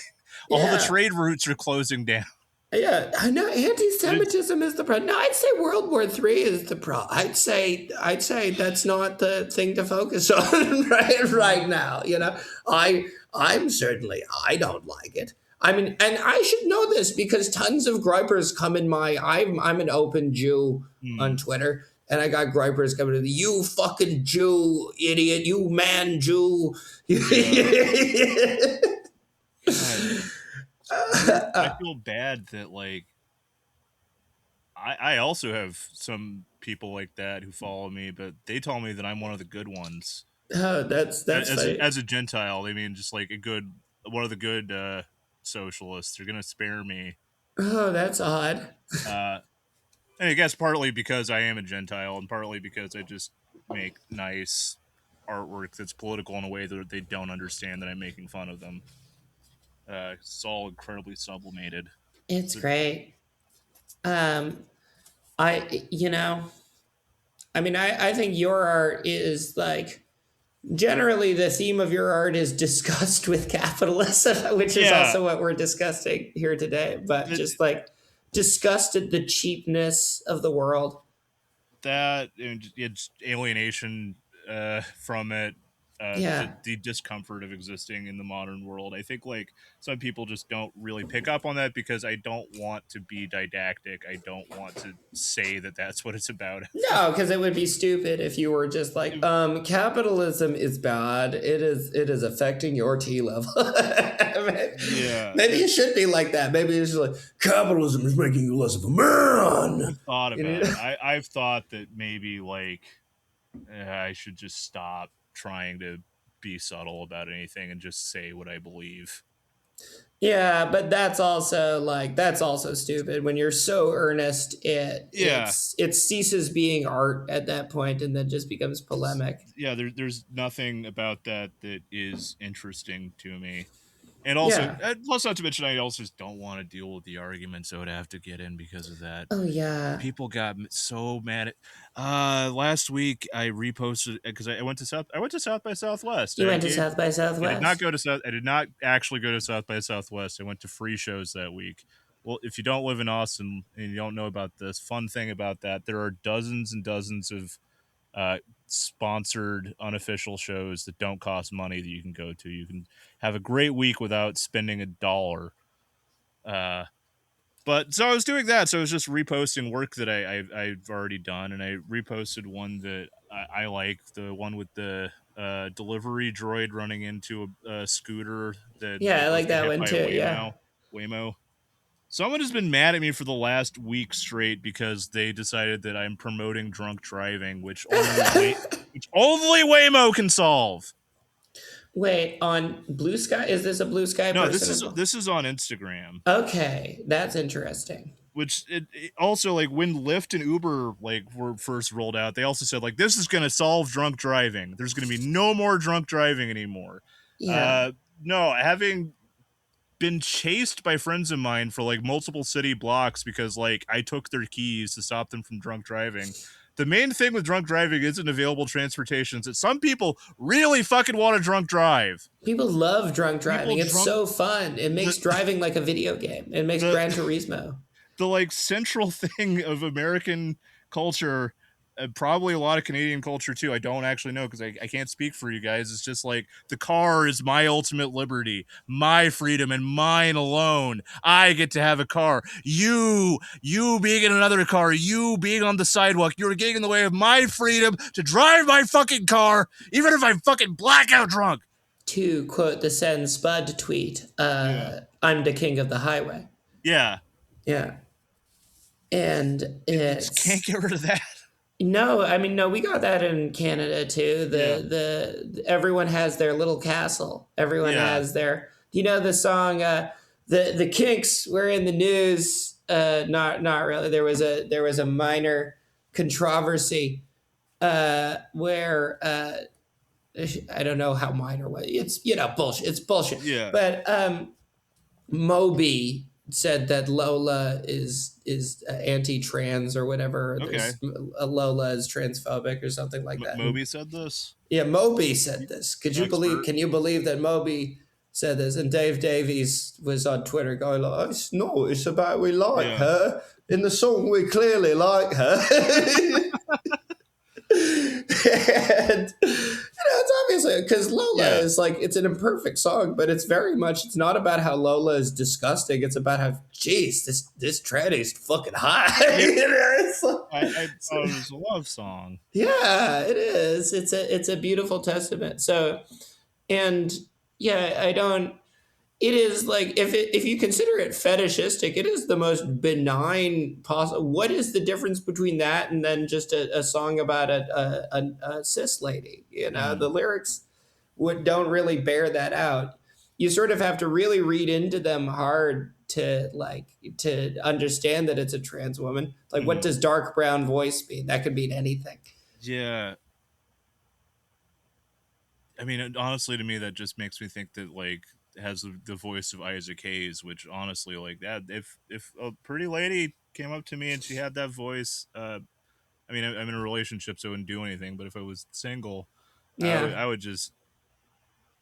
All the trade routes are closing down. Yeah, I know anti-Semitism is the problem. No, I'd say World War III is the problem. I'd say that's not the thing to focus on right now. I'm certainly, I don't like it. I mean, and I should know this because tons of gripers come in I'm an open Jew on Twitter. And I got gripers coming to me, you fucking Jew, idiot, you man Jew. Yeah. God, I feel bad that like I also have some people like that who follow me, but they tell me that I'm one of the good ones. Oh, that's funny. As a Gentile, they mean just like a good one of the good socialists. They're gonna spare me. Oh, that's odd. Uh, and I guess partly because I am a Gentile, and partly because I just make nice artwork that's political in a way that they don't understand that I'm making fun of them. It's all incredibly sublimated. It's So, great. Um, I, I mean, I think your art is like generally the theme of your art is disgust with capitalism, which is yeah, also what we're discussing here today. But it, just like disgust at the cheapness of the world. that and it's alienation from it, Yeah. the discomfort of existing in the modern world. I think like some people just don't really pick up on that because I don't want to be didactic. I don't want to say that that's what it's about. No, because it would be stupid if you were just like, capitalism is bad. It is affecting your T level. Yeah, Maybe it should be like that. Maybe it's just like capitalism is making you less of a man. I've thought You about know? it. I've thought that maybe like I should just stop trying to be subtle about anything and just say what I believe. Yeah, but that's also stupid. When you're so earnest, Yeah, it ceases being art at that point, and then just becomes polemic. yeah. There's nothing about that that is interesting to me. And also, Yeah. plus, not to mention, I also just don't want to deal with the arguments I would have to get in because of that. Oh yeah. People got so mad at. Last week I reposted because I went to South by Southwest. You went to South by I did not Southwest. go to South. I did not actually go to South by Southwest. I went to free shows that week. Well, if you don't live in Austin and you don't know about this, fun thing about that, there are dozens and dozens of sponsored unofficial shows that don't cost money that you can go to. You can have a great week without spending $1. Uh, but so I was doing that. So I was just reposting work that I've already done, and I reposted one that I like, the one with the delivery droid running into a scooter that Yeah, I almost like got that hit one by a too. Yeah. Waymo. Someone has been mad at me for the last week straight because they decided that I'm promoting drunk driving, which only Waymo can solve. Wait, on Blue Sky? Is this a Blue Sky No, person as well? this is on Instagram. Okay, that's interesting. Which it also like when Lyft and Uber like were first rolled out, they also said like this is going to solve drunk driving. There's going to be no more drunk driving anymore. Yeah. Uh, no, having been chased by friends of mine for like multiple city blocks because like I took their keys to stop them from drunk driving. The main thing with drunk driving isn't available transportation. It's that some people really fucking want to drunk drive. People love drunk People driving. It's drunk so fun. It makes the driving like a video game. It makes the Gran Turismo. the like central thing of American culture, probably a lot of Canadian culture too. I don't actually know because I can't speak for you guys. It's just like the car is my ultimate liberty, my freedom, and mine alone. I get to have a car. You being in another car, you being on the sidewalk, you're getting in the way of my freedom to drive my fucking car, even if I'm fucking blackout drunk. To quote the Send Spud tweet, Yeah. I'm the king of the highway. Yeah. Yeah. And You just can't it's get rid of that. no, I mean no, we got that in Canada too. Yeah. The everyone has their little castle. Everyone Yeah. has their the song the Kinks were in the news not really. There was a minor controversy where I don't know how minor was. It's bullshit. It's bullshit. Yeah. But Moby said that Lola is anti-trans or whatever. Okay. Lola is transphobic or something like that. Moby said this. Yeah, Moby said this. Could you believe? Expert. Can you believe that Moby said this? And Dave Davies was on Twitter going like, "No, it's about we like her in the song. We clearly like her." And it's because Lola Yeah. is like, it's an imperfect song, but it's very much, it's not about how Lola is disgusting. It's about how, geez, this tranny's fucking hot. Yeah. You know, it's I like, thought it was a love song. yeah, it is. It's a beautiful testament. So, and yeah, I don't. It is like, if you consider it fetishistic, it is the most benign possible. What is the difference between that and then just a song about a cis lady? You know, Mm. the lyrics don't really bear that out. You sort of have to really read into them hard to understand that it's a trans woman. Like, what Mm. does dark brown voice mean? That could mean anything. Yeah. I mean, honestly, to me, that just makes me think that like it has the voice of Isaac Hayes, which honestly, like that, if a pretty lady came up to me and she had that voice, I mean, I'm in a relationship, so I wouldn't do anything. But if I was single, Yeah, I would just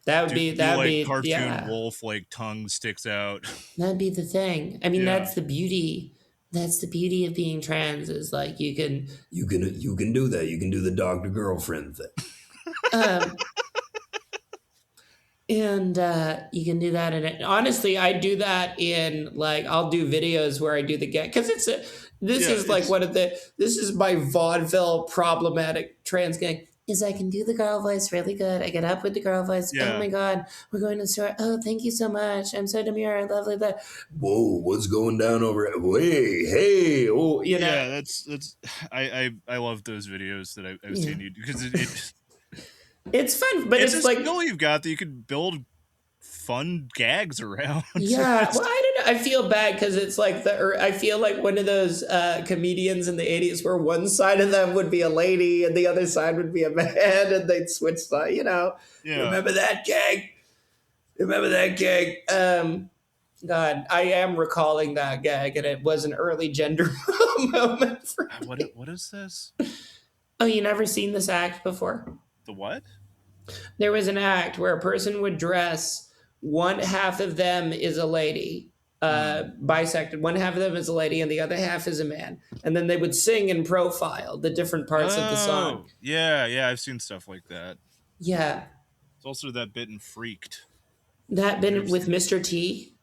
do that'd like be cartoon yeah. wolf, like tongue sticks out. That'd be the thing. I mean, Yeah. that's the beauty. That's the beauty of being trans is like you can do that. You can do the dog to girlfriend thing. Um, and you can do that in it. Honestly, I do that in like I'll do videos where I do the get because this Yeah, is like it's this is my vaudeville problematic trans gang. Is I can do the girl voice really good. I get up with the girl voice. Oh yeah. my god, we're going to the store. Oh, thank you so much. I'm so demure. Lovely. That. Whoa, what's going down over? Hey, hey. Oh, you know. Yeah, that's I love those videos that I've Yeah. seen you because It's fun, but it's it's a like skill you've got that you can build fun gags around. yeah. Well, I don't know. I feel bad because it's like I feel like one of those comedians in the '80s where one side of them would be a lady and the other side would be a man, and they'd switch side. You know, Yeah. remember that gag? Remember that gag? God, I am recalling that gag, and it was an early gender moment for me. What is this? Oh, you never seen this act before? The what? There was an act where a person would dress, one half of them is a lady, Mm. bisected, one half of them is a lady, and the other half is a man. And then they would sing in profile the different parts of the song. Oh, yeah, I've seen stuff like that. Yeah. It's also that bit in Freaked. That been There's with Mr. T?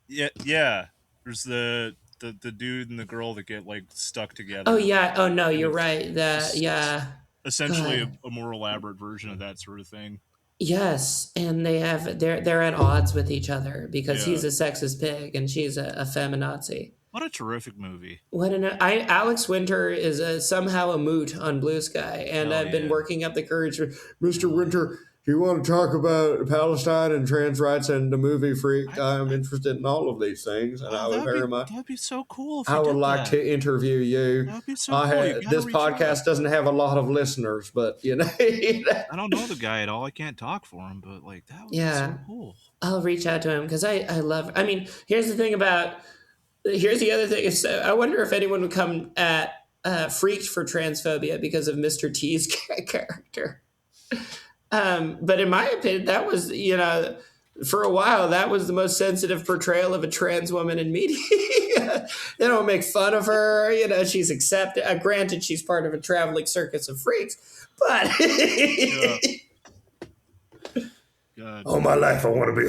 yeah. There's the dude and the girl that get like stuck Oh, together, yeah. Oh, no, and you're it's right. That, yeah. essentially God. a more elaborate version of that sort of thing. Yes, and they're at odds with each other because Yeah. he's a sexist pig and she's a feminazi. What a terrific movie. Alex Winter is somehow a moot on Blue Sky, and Hell I've been yeah. working up the courage for Mr. Winter. Do you want to talk about Palestine and trans rights and the movie Freak? I'm interested in all of these things, and I would very much. That'd be so cool if I you would did like that. to interview you. That'd be so cool. You gotta This reach out. podcast doesn't have a lot of listeners, but you know, I don't know the guy at all. I can't talk for him, but like that would yeah, be so cool. I'll reach out to him because I love. I mean, here's the thing about. Here's the other thing. I wonder if anyone would come at Freaked for transphobia because of Mr. T's character. But in my opinion, that was, you know, for a while, that was the most sensitive portrayal of a trans woman in media. They don't make fun of her. You know, she's accepted. Granted, she's part of a traveling circus of freaks, but. Yeah. God. All my life, I want to be.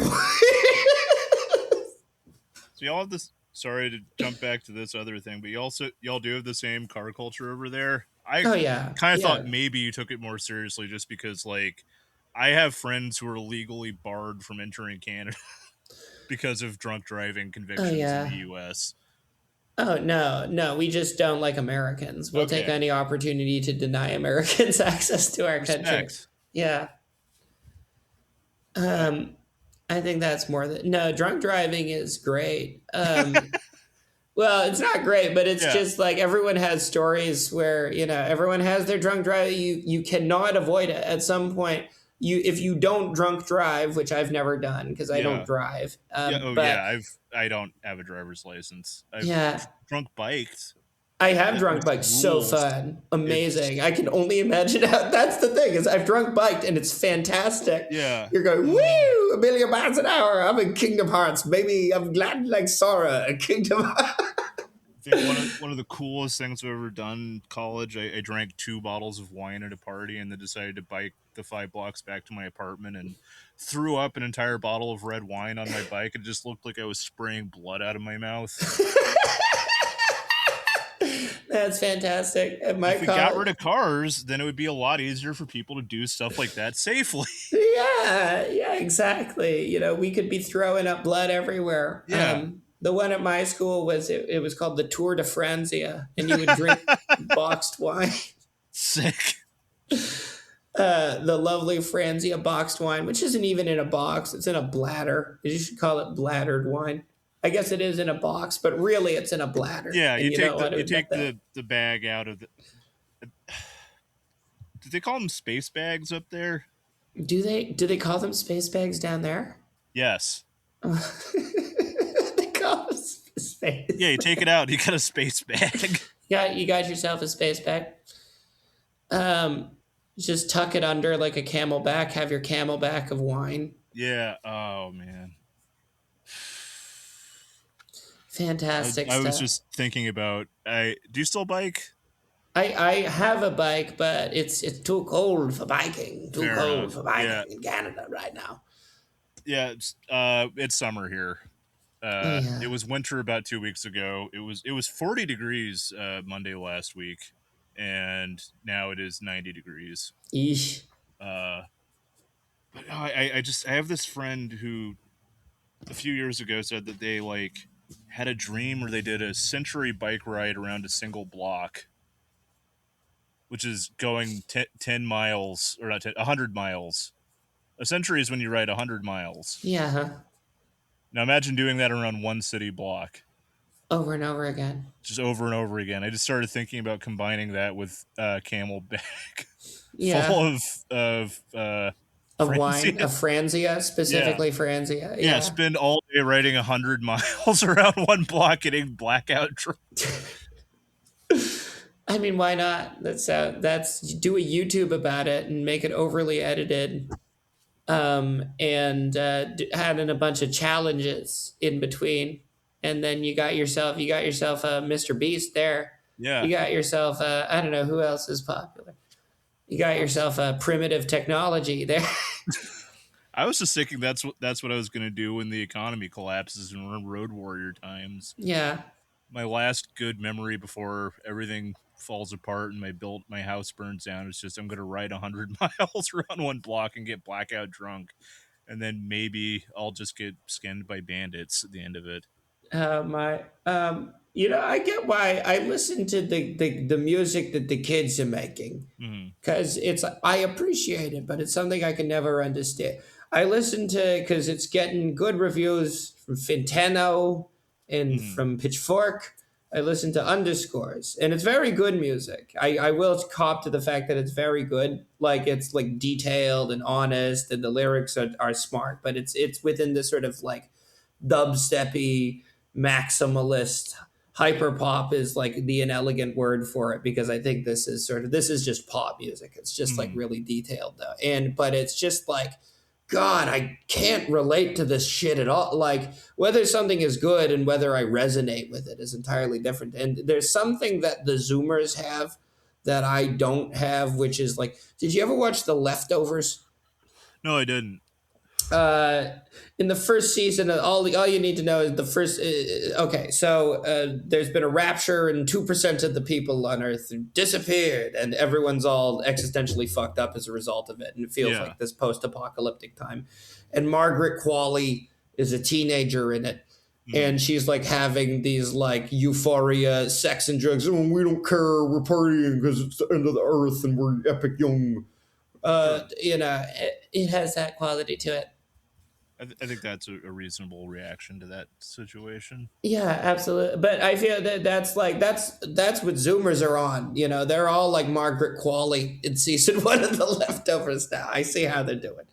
So y'all have this. Sorry to jump back to this other thing, but y'all do have the same car culture over there. I Oh, yeah. kind of Yeah. thought maybe you took it more seriously just because like I have friends who are legally barred from entering Canada because of drunk driving convictions yeah. in the U.S. Oh, no, we just don't like Americans. We'll take Okay. any opportunity to deny Americans access to our country. Respect. Yeah. I think that's more than no. Drunk driving is great. Well, it's not great, but it's Yeah. just like everyone has stories where you know everyone has their drunk drive. You cannot avoid it. At some point, if you don't drunk drive, which I've never done because I Yeah. don't drive. Yeah, I don't have a driver's license. I've Yeah. drunk biked. I have That drunk biked. So rules. fun, amazing. I can only imagine how. That's the thing is I've drunk biked and it's fantastic. Yeah. You're going woo, a million miles an hour. I'm in Kingdom Hearts, baby. I'm glad like Sora, a Kingdom Hearts. think one of the coolest things I've ever done in college. I drank 2 bottles of wine at a party, and then decided to bike the 5 blocks back to my apartment and threw up an entire bottle of red wine on my bike. It just looked like I was spraying blood out of my mouth. That's fantastic. At my If we got college, rid of cars, then it would be a lot easier for people to do stuff like that safely. yeah, exactly. We could be throwing up blood everywhere. Yeah. The one at my school it was called the Tour de Franzia, and you would drink boxed wine. Sick. The lovely Franzia boxed wine, which isn't even in a box; it's in a bladder. You should call it bladdered wine. I guess it is in a box, but really, it's in a bladder. Yeah, And you you take don't the want to you admit take that. the bag out of the. Did they call them space bags up there? Do they call them space bags down there? Yes. They call them Yeah, space. you take it out. You got a space bag. Yeah, you got yourself a space bag. Just tuck it under like a camelback. Have your camelback of wine. Yeah. Oh man. Fantastic I was stuff. just thinking about. I do you still bike? I have a bike, but it's too cold for biking. Too Fair cold enough. for biking Yeah. in Canada right now. Yeah. It's summer here. It Yeah. was winter about 2 weeks ago. It was 40 degrees Monday last week, and now it is 90 degrees. Eesh. Uh, but no, I have this friend who a few years ago said that they like had a dream where they did a century bike ride around a single block, which is going 10 miles or not 10, 100 miles. A century is when you ride 100 miles. Yeah. Huh? Now imagine doing that around one city block, Over and over again. just over and over again. I just started thinking about combining that with Camelback Yeah. full of Of wine, Franzia. of Franzia, Yeah. specifically Franzia. Yeah, Yeah. spend all day riding 100 miles around one block, getting blackout drunk. I mean, why not? That's do a YouTube about it and make it overly edited, and add in a bunch of challenges in between, and then you got yourself a Mr. Beast there. Yeah, You got yourself I don't know who else is popular. You got yourself a primitive technology there. I was just thinking that's what I was gonna do when the economy collapses and we're in road warrior times. Yeah. My last good memory before everything falls apart and my house burns down is just I'm gonna ride 100 miles around one block and get blackout drunk, and then maybe I'll just get skinned by bandits at the end of it. My I get why I listen to the music that the kids are making, Hmm. because I appreciate it, but it's something I can never understand. I listen to because it's getting good reviews from Fintano and Hmm. from Pitchfork. I listen to Underscores, and it's very good music. I will cop to the fact that it's very good. Like it's like detailed and honest, and the lyrics are smart, but it's within this sort of like dubsteppy maximalist hyperpop is like the inelegant word for it, because I think this is just pop music. It's just like Hmm. really detailed though. But it's just like, God, I can't relate to this shit at all. Like whether something is good and whether I resonate with it is entirely different. And there's something that the Zoomers have that I don't have, which is like, did you ever watch The Leftovers? No, I didn't. uh, in the first season, all you need to know is the first. Okay, so there's been a rapture, and 2% of the people on Earth disappeared, and everyone's all existentially fucked up as a result of it, and it feels Yeah. like this post-apocalyptic time. And Margaret Qualley is a teenager in it. Hmm. And she's like having these like euphoria, sex and drugs. Oh, we don't care. We're partying because it's the end of the earth and we're epic young. Sure. It has that quality to it. I think that's a reasonable reaction to that situation. Yeah, absolutely. But I feel that that's what Zoomers are on. They're all like Margaret Qualley in season one of The Leftovers now. I see how they're doing.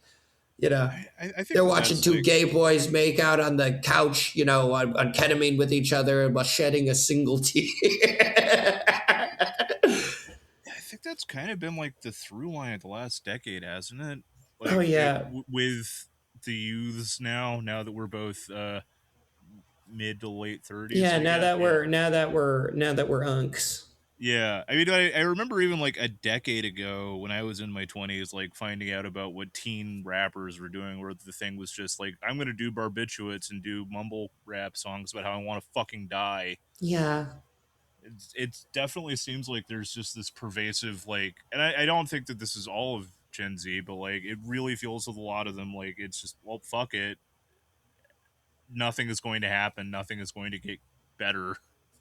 You know, I think they're watching that's two like gay boys make out on the couch, on ketamine with each other while shedding a single tear. I think that's kind of been like the through line of the last decade, hasn't it? Oh Like yeah, with the youths now that we're both mid to late 30s, Yeah, I guess. Yeah. now that we're unks. Yeah, I mean, I remember even like a decade ago when I was in my 20s, like finding out about what teen rappers were doing, where the thing was just like, I'm gonna do barbiturates and do mumble rap songs about how I want to fucking die. Yeah. It definitely seems like there's just this pervasive like, and I don't think that this is all of Gen Z, but like it really feels with a lot of them like it's just, well, fuck it, nothing is going to happen, nothing is going to get better.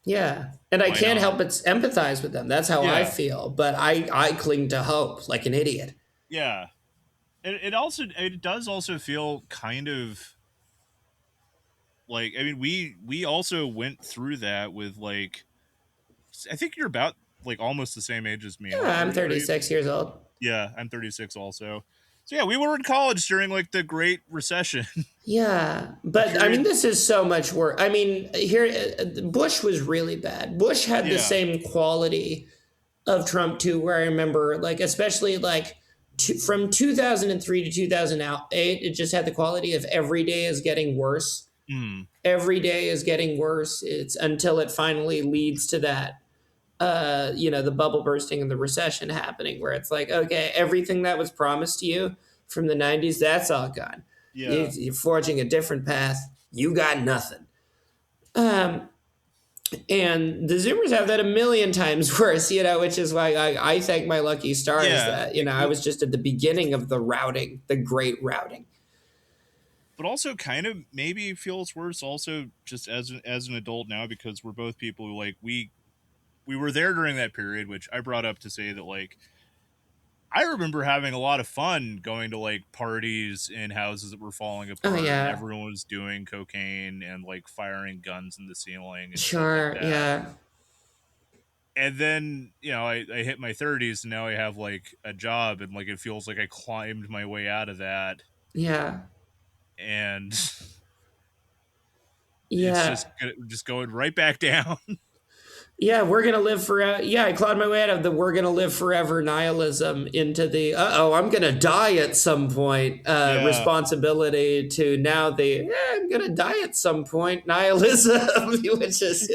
Yeah. And I Why can't not? help but empathize with them. That's how I Yeah, feel. But I cling to hope like an idiot. yeah. It does also feel kind of like, I mean, we also went through that with like, I think you're about like almost the same age as me. Yeah, I'm Are you? 36 years old. Yeah, I'm 36 also. So yeah, we were in college during like the Great Recession. Yeah, The but I mean, period. this is so much work. I mean, here, Bush was really bad. Bush had the Yeah. same quality of Trump too, where I remember, like, especially like from 2003 to 2008, it just had the quality of every day is getting worse. Mm. Every day is getting worse. It's until it finally leads to that, the bubble bursting and the recession happening, where it's like, okay, everything that was promised to you from the 90s, that's all gone. Yeah. You're forging a different path. You got nothing. Um, and the Zoomers have that a million times worse, which is why I thank my lucky stars Yeah. that, I was just at the beginning of the routing, the great routing. But also kind of maybe feels worse also just as an adult now, because we're both people who like we were there during that period, which I brought up to say that like I remember having a lot of fun going to like parties in houses that were falling Oh, apart and yeah. everyone was doing cocaine and like firing guns in the ceiling and shit like Sure. that. Yeah. And then, I hit my 30s and now I have like a job and like it feels like I climbed my way out of that, Yeah. and it's Yeah. just going right back down. Yeah, we're gonna live forever. Yeah, I clawed my way out of the "we're gonna live forever" nihilism into the I'm gonna die at some point Yeah. responsibility to now the I'm gonna die at some point nihilism, which is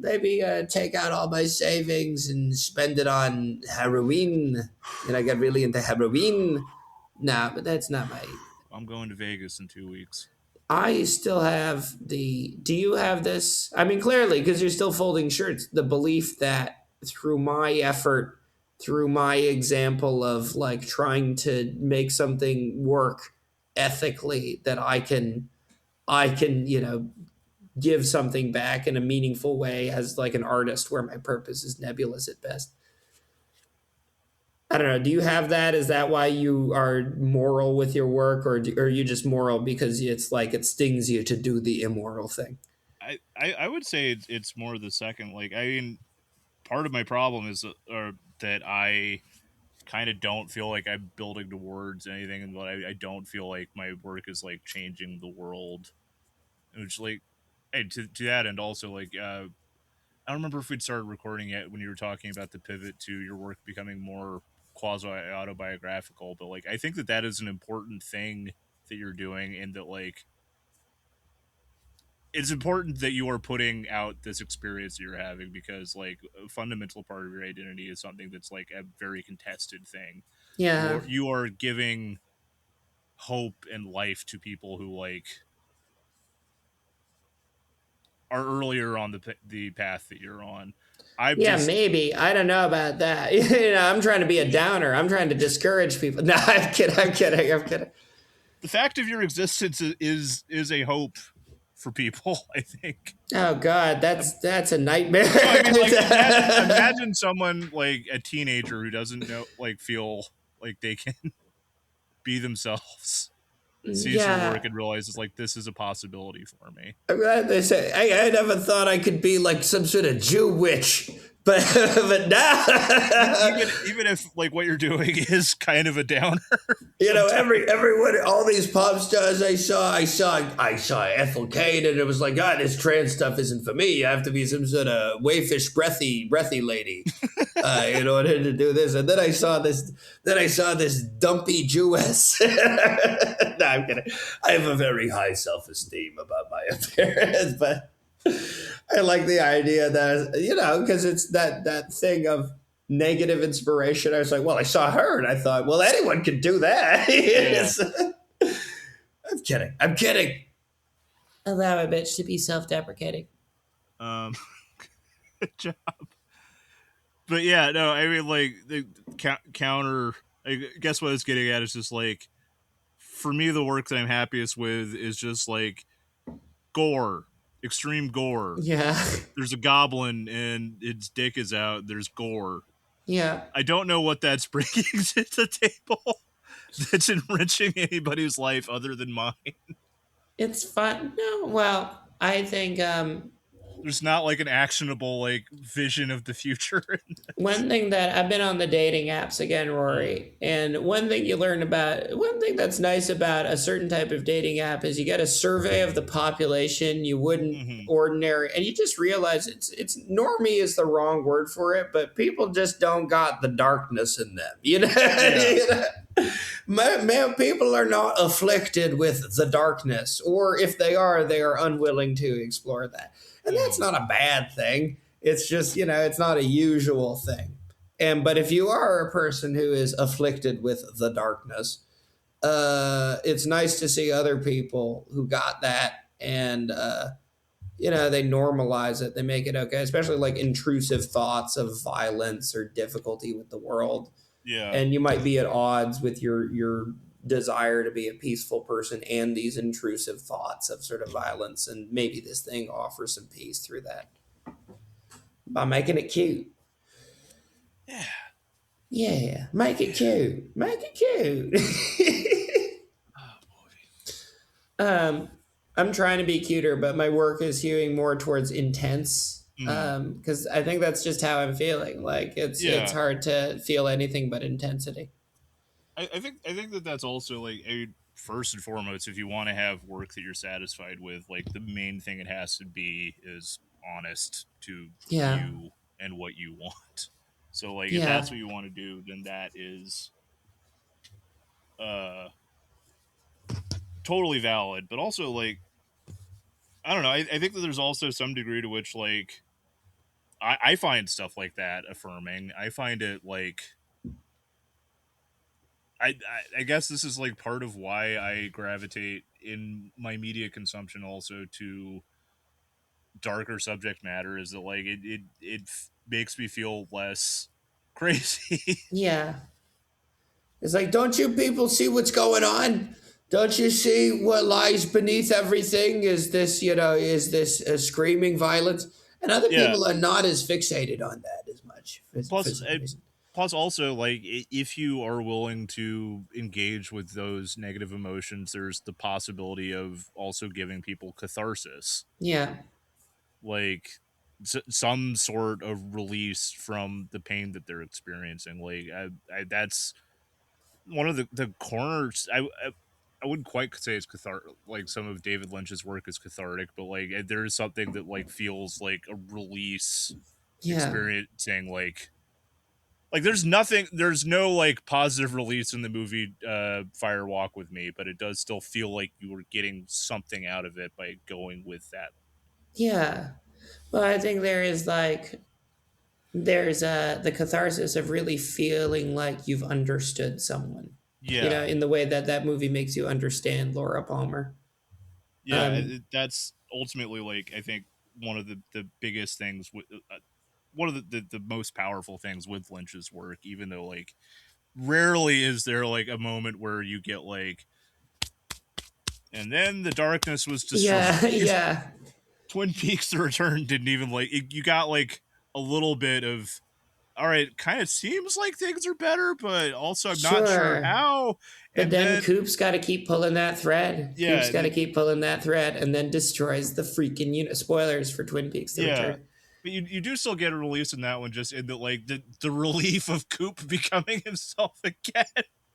maybe take out all my savings and spend it on heroin, and I got really into heroin. Nah, but that's not my. I'm going to Vegas in 2 weeks. I still have the. Do you have this? I mean, clearly, because you're still folding shirts, the belief that through my effort, through my example of like trying to make something work ethically, that I can, give something back in a meaningful way as like an artist, where my purpose is nebulous at best. I don't know. Do you have that? Is that why you are moral with your work, or are you just moral because it's like it stings you to do the immoral thing? I would say it's more the second. Like, I mean, part of my problem is that I kind of don't feel like I'm building towards anything, and I don't feel like my work is like changing the world. Which like, and to that end also like, I don't remember if we'd started recording yet when you were talking about the pivot to your work becoming more quasi autobiographical, but like I think that is an important thing that you're doing, and that like it's important that you are putting out this experience that you're having, because like a fundamental part of your identity is something that's like a very contested thing. Yeah. You are giving hope and life to people who like are earlier on the path that you're on. I'm Yeah, just maybe. I don't know about that. I'm trying to be a downer. I'm trying to discourage people. No, I'm kidding. I'm kidding. I'm kidding. the fact of your existence is a hope for people. I think. Oh God, that's a nightmare. No, I mean, like, imagine someone like a teenager who doesn't know, like, feel like they can be themselves, sees your work Yeah. and realizes like this is a possibility for me. I'm glad they say. I never thought I could be like some sort of Jew witch, but now, Even if like what you're doing is kind of a downer. everyone, all these pop stars I saw Ethel Cain, and it was like, God, this trans stuff isn't for me. I have to be some sort of wayfish breathy lady. in order to do this. And then I saw this. Then I saw this dumpy Jewess. No, I'm kidding. I have a very high self-esteem about my appearance, but I like the idea that because it's that thing of negative inspiration. I was like, well, I saw her, and I thought, well, anyone can do that. Yeah. I'm kidding. I'm kidding. Allow a bitch to be self-deprecating. Um, good job. But yeah, no, I mean, like the counter. I guess what it's getting at is just like, for me, the work that I'm happiest with is just like gore, extreme gore. Yeah. There's a goblin and its dick is out. There's gore. Yeah. I don't know what that's bringing to the table that's enriching anybody's life other than mine. It's fun. No, well, I think There's not like an actionable like vision of the future. one thing that I've been on the dating apps again, Rory, and one thing one thing that's nice about a certain type of dating app is you get a survey of the population you wouldn't Mm-hmm. ordinary, and you just realize it's normie is the wrong word for it, but people just don't got the darkness in them, Yeah. Man, people are not afflicted with the darkness, or if they are unwilling to explore that. And that's not a bad thing. It's just, it's not a usual thing. But if you are a person who is afflicted with the darkness, it's nice to see other people who got that and, they normalize it. They make it okay, especially like intrusive thoughts of violence or difficulty with the world. Yeah. And you might be at odds with your desire to be a peaceful person and these intrusive thoughts of sort of violence, and maybe this thing offers some peace through that by making it cute. Yeah. Yeah, make it cute. Make it cute. Oh boy. I'm trying to be cuter, but my work is hewing more towards intense. Because I think that's just how I'm feeling. Like it's hard to feel anything but intensity. I think that that's also like first and foremost, if you want to have work that you're satisfied with, like the main thing it has to be is honest to Yeah. you and what you want. So like if Yeah. that's what you want to do, then that is totally valid. But also like I don't know, I think that there's also some degree to which like I find stuff like that affirming. I find it like I guess this is like part of why I gravitate in my media consumption also to darker subject matter, is that like it makes me feel less crazy. Yeah. It's like, don't you people see what's going on? Don't you see what lies beneath everything? Is this screaming violence? And other Yeah. people are not as fixated on that as much. Plus also like if you are willing to engage with those negative emotions, there's the possibility of also giving people catharsis. Yeah. Like some sort of release from the pain that they're experiencing. Like that's one of the corners. I wouldn't quite say it's cathartic. Like some of David Lynch's work is cathartic, but like there is something that like feels like a release, Yeah. experiencing like there's no like positive release in the movie Fire Walk with Me, but it does still feel like you were getting something out of it by going with that. Yeah. Well, I think there's the catharsis of really feeling like you've understood someone. Yeah. In the way that movie makes you understand Laura Palmer. Yeah, that's ultimately like I think one of the biggest things with one of the most powerful things with Lynch's work, even though like rarely is there like a moment where you get like, and then the darkness was destroyed. Yeah. Yeah. Twin Peaks: The Return didn't even like you got like a little bit of, all right, kind of seems like things are better, but also I'm not sure how. But And then Coop's got to keep pulling that thread. Yeah, Coop's got to keep pulling that thread, and then destroys the freaking unit. Spoilers for Twin Peaks: The Return. But you do still get a release in that one, just in the like the relief of Coop becoming himself again.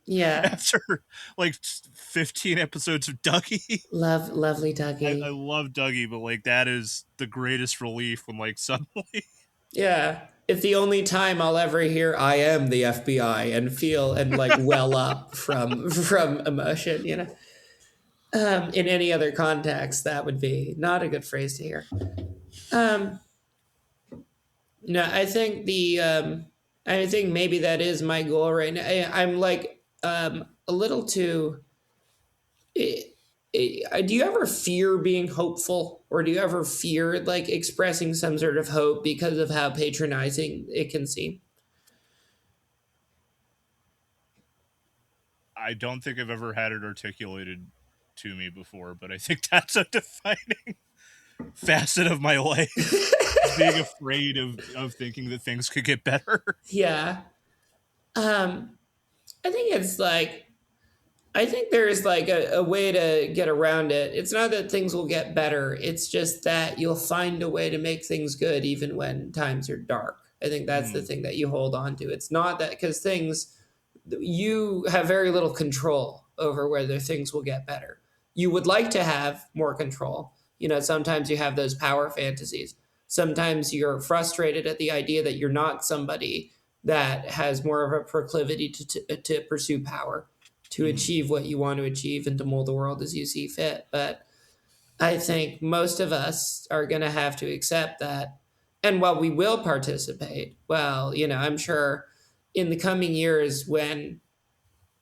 Yeah. After like 15 episodes of Dougie. Lovely Dougie. I love Dougie, but like that is the greatest relief when like suddenly. Yeah. it's the only time I'll ever hear "I am the FBI" and feel and like well up from emotion. In any other context, that would be not a good phrase to hear. Um, no, I think maybe that is my goal right now. I'm like a little too. Do you ever fear being hopeful, or do you ever fear like expressing some sort of hope because of how patronizing it can seem? I don't think I've ever had it articulated to me before, but I think that's a defining facet of my life. Being afraid of thinking that things could get better. Yeah. Um, I think it's like I think there's like a way to get around it. It's not that things will get better. It's just that you'll find a way to make things good even when times are dark. I think that's the Mm, thing that you hold on to. It's not that because things you have very little control over whether things will get better. You would like to have more control. Sometimes you have those power fantasies. Sometimes you're frustrated at the idea that you're not somebody that has more of a proclivity to pursue power, to mm, achieve what you want to achieve, and to mold the world as you see fit. But I think most of us are going to have to accept that. And while we will participate, well, I'm sure in the coming years when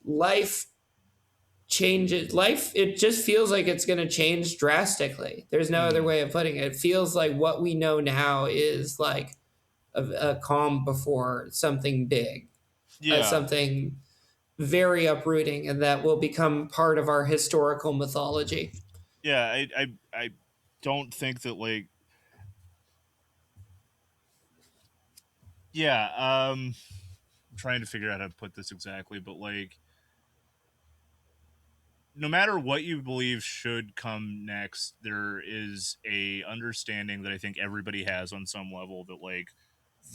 life changes, it just feels like it's going to change drastically. There's no other mm. way of putting it. It feels like what we know now is like a calm before something big, Yeah, something very uprooting, and that will become part of our historical mythology. yeah. I don't think that like yeah. I'm trying to figure out how to put this exactly, but like no matter what you believe should come next, there is a understanding that I think everybody has on some level that like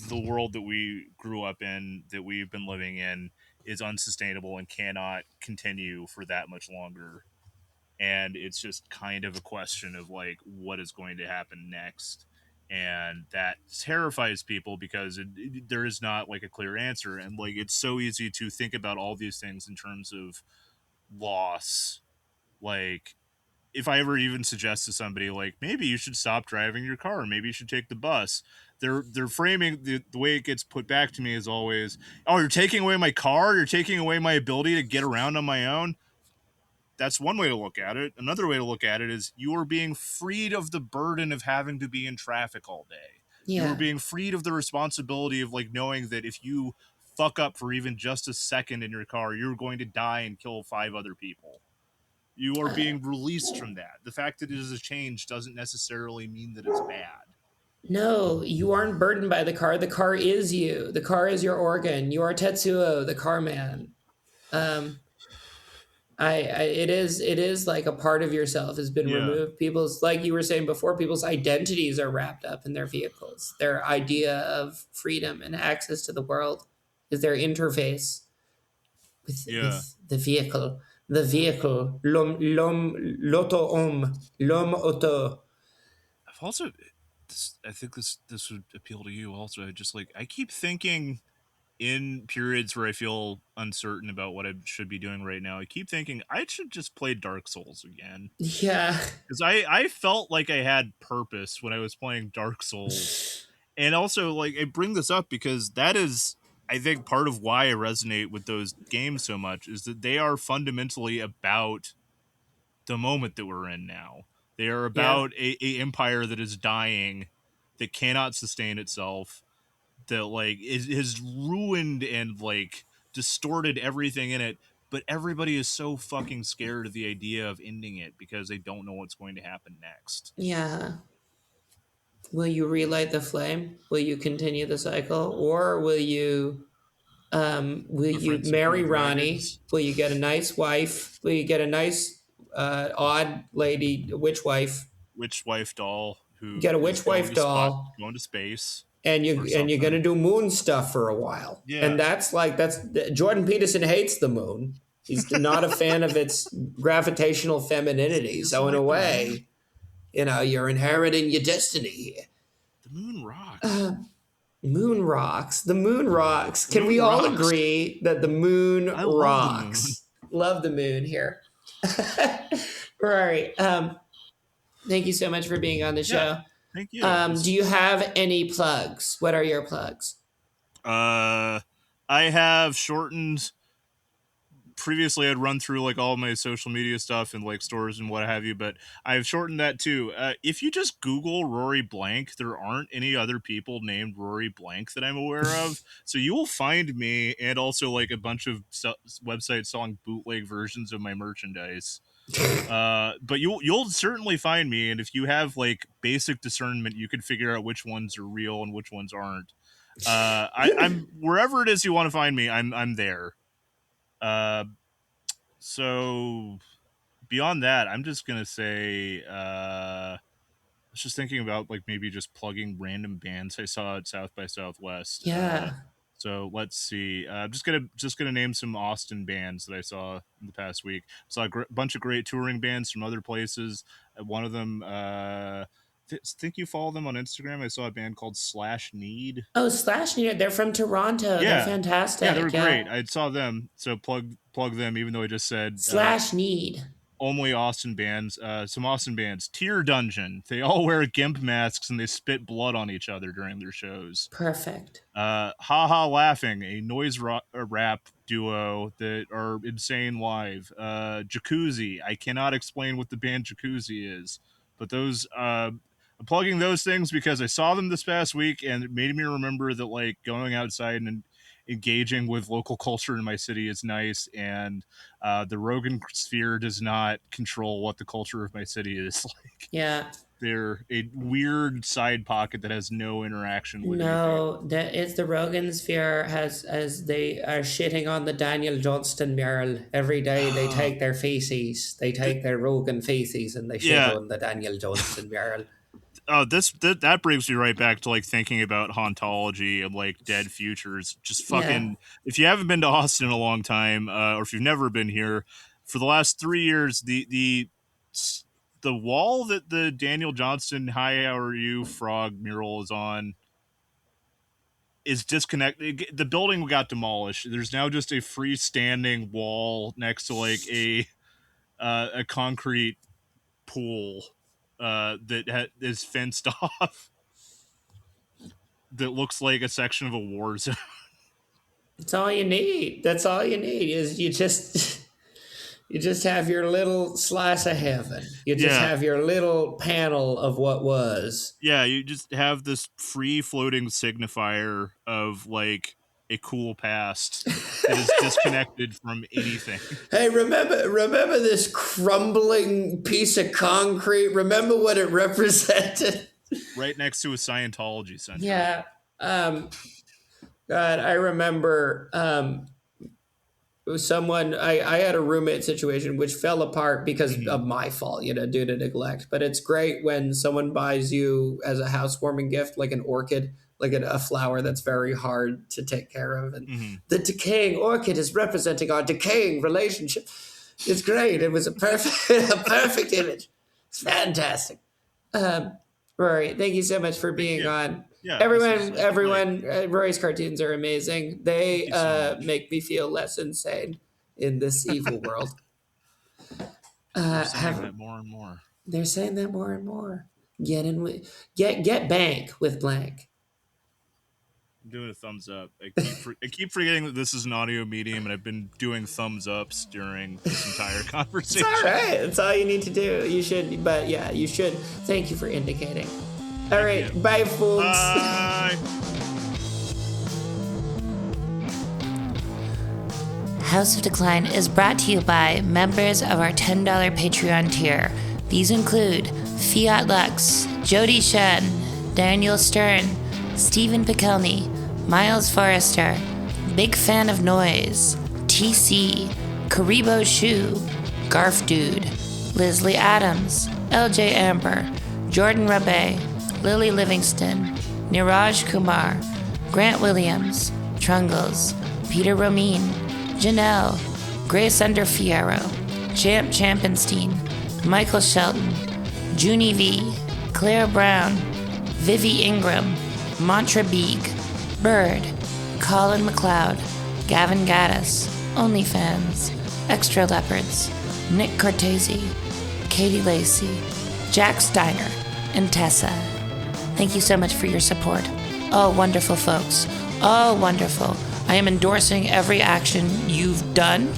the world that we grew up in, that we've been living in, is unsustainable and cannot continue for that much longer. And it's just kind of a question of like what is going to happen next. And that terrifies people because there is not like a clear answer. And like it's so easy to think about all these things in terms of loss. Like if I ever even suggest to somebody like maybe you should stop driving your car, maybe you should take the bus, they're framing the way it gets put back to me is always, oh, you're taking away my car, you're taking away my ability to get around on my own. That's one way to look at it. Another way to look at it is you are being freed of the burden of having to be in traffic all day. You are Yeah. being freed of the responsibility of like knowing that if you fuck up for even just a second in your car, you're going to die and kill 5 other people. You are Uh, being released from that. The fact that it is a change doesn't necessarily mean that it's bad. no, you aren't burdened by the car. The car is you. The car is your organ. You are Tetsuo, the car man. Um, it is like a part of yourself has been Yeah, removed. People's, like you were saying before, people's identities are wrapped up in their vehicles. Their idea of freedom and access to the world is their interface yeah. with the vehicle. The vehicle, l'auto homme, l'homme auto. I've also, I think this would appeal to you also. I keep thinking in periods where I feel uncertain about what I should be doing right now, I keep thinking I should just play Dark Souls again. Yeah, Because I felt like I had purpose when I was playing Dark Souls. And also, like, I bring this up because that is, I think, part of why I resonate with those games so much is that they are fundamentally about the moment that we're in now. They are yeah. about a empire that is dying, that cannot sustain itself, that like is ruined and like distorted everything in it, but everybody is so fucking scared of the idea of ending it because they don't know what's going to happen next. Yeah. Will you relight the flame? Will you continue the cycle? Or will you Befriend some marry cool Ronnie? dragons. Will you get a nice wife? Will you get a nice odd lady witch wife? Witch wife doll who Get a is witch wife doll, going to space or and you're something. gonna do moon stuff for a while. And Yeah, that's Jordan Peterson hates the moon. He's not a fan of its gravitational he femininity. doesn't So in a like the moon. way, you're inheriting your destiny here. The moon rocks. Moon rocks. The moon rocks. Can we Moon all rocks. agree that the moon I love the moon. rocks? Love the moon here. Rory, thank you so much for being on the Yeah, show. thank you. Do you have any plugs? What are your plugs? I have shortened. Previously, I'd run through like all my social media stuff and like stores and what have you, but I've shortened that too. If you just Google Rory Blank, there aren't any other people named Rory Blank that I'm aware of. So you will find me and also like a bunch of websites selling bootleg versions of my merchandise. But you'll certainly find me, and if you have like basic discernment, you can figure out which ones are real and which ones aren't. I'm wherever it is you want to find me, I'm there. Uh, so beyond that, I'm just gonna say, I was just thinking about like maybe just plugging random bands I saw at South by Southwest. Yeah. So let's see. I'm just gonna name some Austin bands that I saw in the past week. Saw a bunch of great touring bands from other places. One of them, think you follow them on Instagram. I saw a band called Slash Need. Oh, Slash Need. They're from Toronto. They're fantastic. Yeah, they were great. I saw them, so plug them. Even though I just said Slash Need. Only Austin bands. Some Austin bands. Tear Dungeon. They all wear gimp masks and they spit blood on each other during their shows. Perfect. Ha Ha Laughing, a noise rap duo that are insane live. Jacuzzi. I cannot explain what the band Jacuzzi is, but those I'm plugging those things because I saw them this past week and it made me remember that like going outside and engaging with local culture in my city is nice, and the Rogan sphere does not control what the culture of my city is like. Yeah. They're a weird side pocket that has no interaction with anything. It's the Rogan sphere as they are shitting on the Daniel Johnston mural every day. They take their feces, they take their Rogan feces, and they shit on the Daniel Johnston mural. Oh, that brings me right back to like thinking about hauntology and like dead futures. Just fucking, if you haven't been to Austin in a long time, or if you've never been here, for the last 3 years, the wall that the Daniel Johnston "Hi, how are you" frog mural is on is disconnected. The building got demolished. There's now just a freestanding wall next to like a concrete pool that is fenced off that looks like a section of a war zone. That's all you need. That's all you need is you just have your little slice of heaven. You just have your little panel of what was. Yeah, you just have this free floating signifier of like a cool past that is disconnected from anything. Hey, remember this crumbling piece of concrete? Remember what it represented? Right next to a Scientology center. Yeah. God, I remember someone, I had a roommate situation which fell apart because of my fault, due to neglect. But it's great when someone buys you as a housewarming gift, like an orchid, like a flower that's very hard to take care of. And the decaying orchid is representing our decaying relationship. It's great. It was a perfect image. It's fantastic. Rory, thank you so much for being on. Yeah, everyone, Rory's cartoons are amazing. They make me feel less insane in this evil world. They're saying that more and more. They're saying that more and more. Get bank with Blank. I'm doing a thumbs up. I keep forgetting that this is an audio medium, and I've been doing thumbs ups during this entire conversation. It's all right. That's all you need to do. You should, but yeah, you should. Thank you for indicating. All right, bye, folks. Bye. House of Decline is brought to you by members of our $10 Patreon tier. These include Fiat Lux, Jody Shen, Daniel Stern, Stephen Pikelny, Miles Forrester, Big Fan of Noise, TC, Karibo Shu, Garf Dude, Leslie Adams, LJ Amber, Jordan Rabe, Lily Livingston, Niraj Kumar, Grant Williams, Trungles, Peter Romine, Janelle, Grace Under Fierro, Champ Champenstein, Michael Shelton, Junie V, Claire Brown, Vivi Ingram, Mantra Beeg, Bird, Colin McLeod, Gavin Gaddis, OnlyFans, Extra Leopards, Nick Cortese, Katie Lacey, Jack Steiner, and Tessa. Thank you so much for your support. Oh, wonderful folks. Oh, wonderful. I am endorsing every action you've done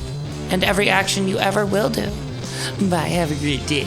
and every action you ever will do. Bye. Have a great day.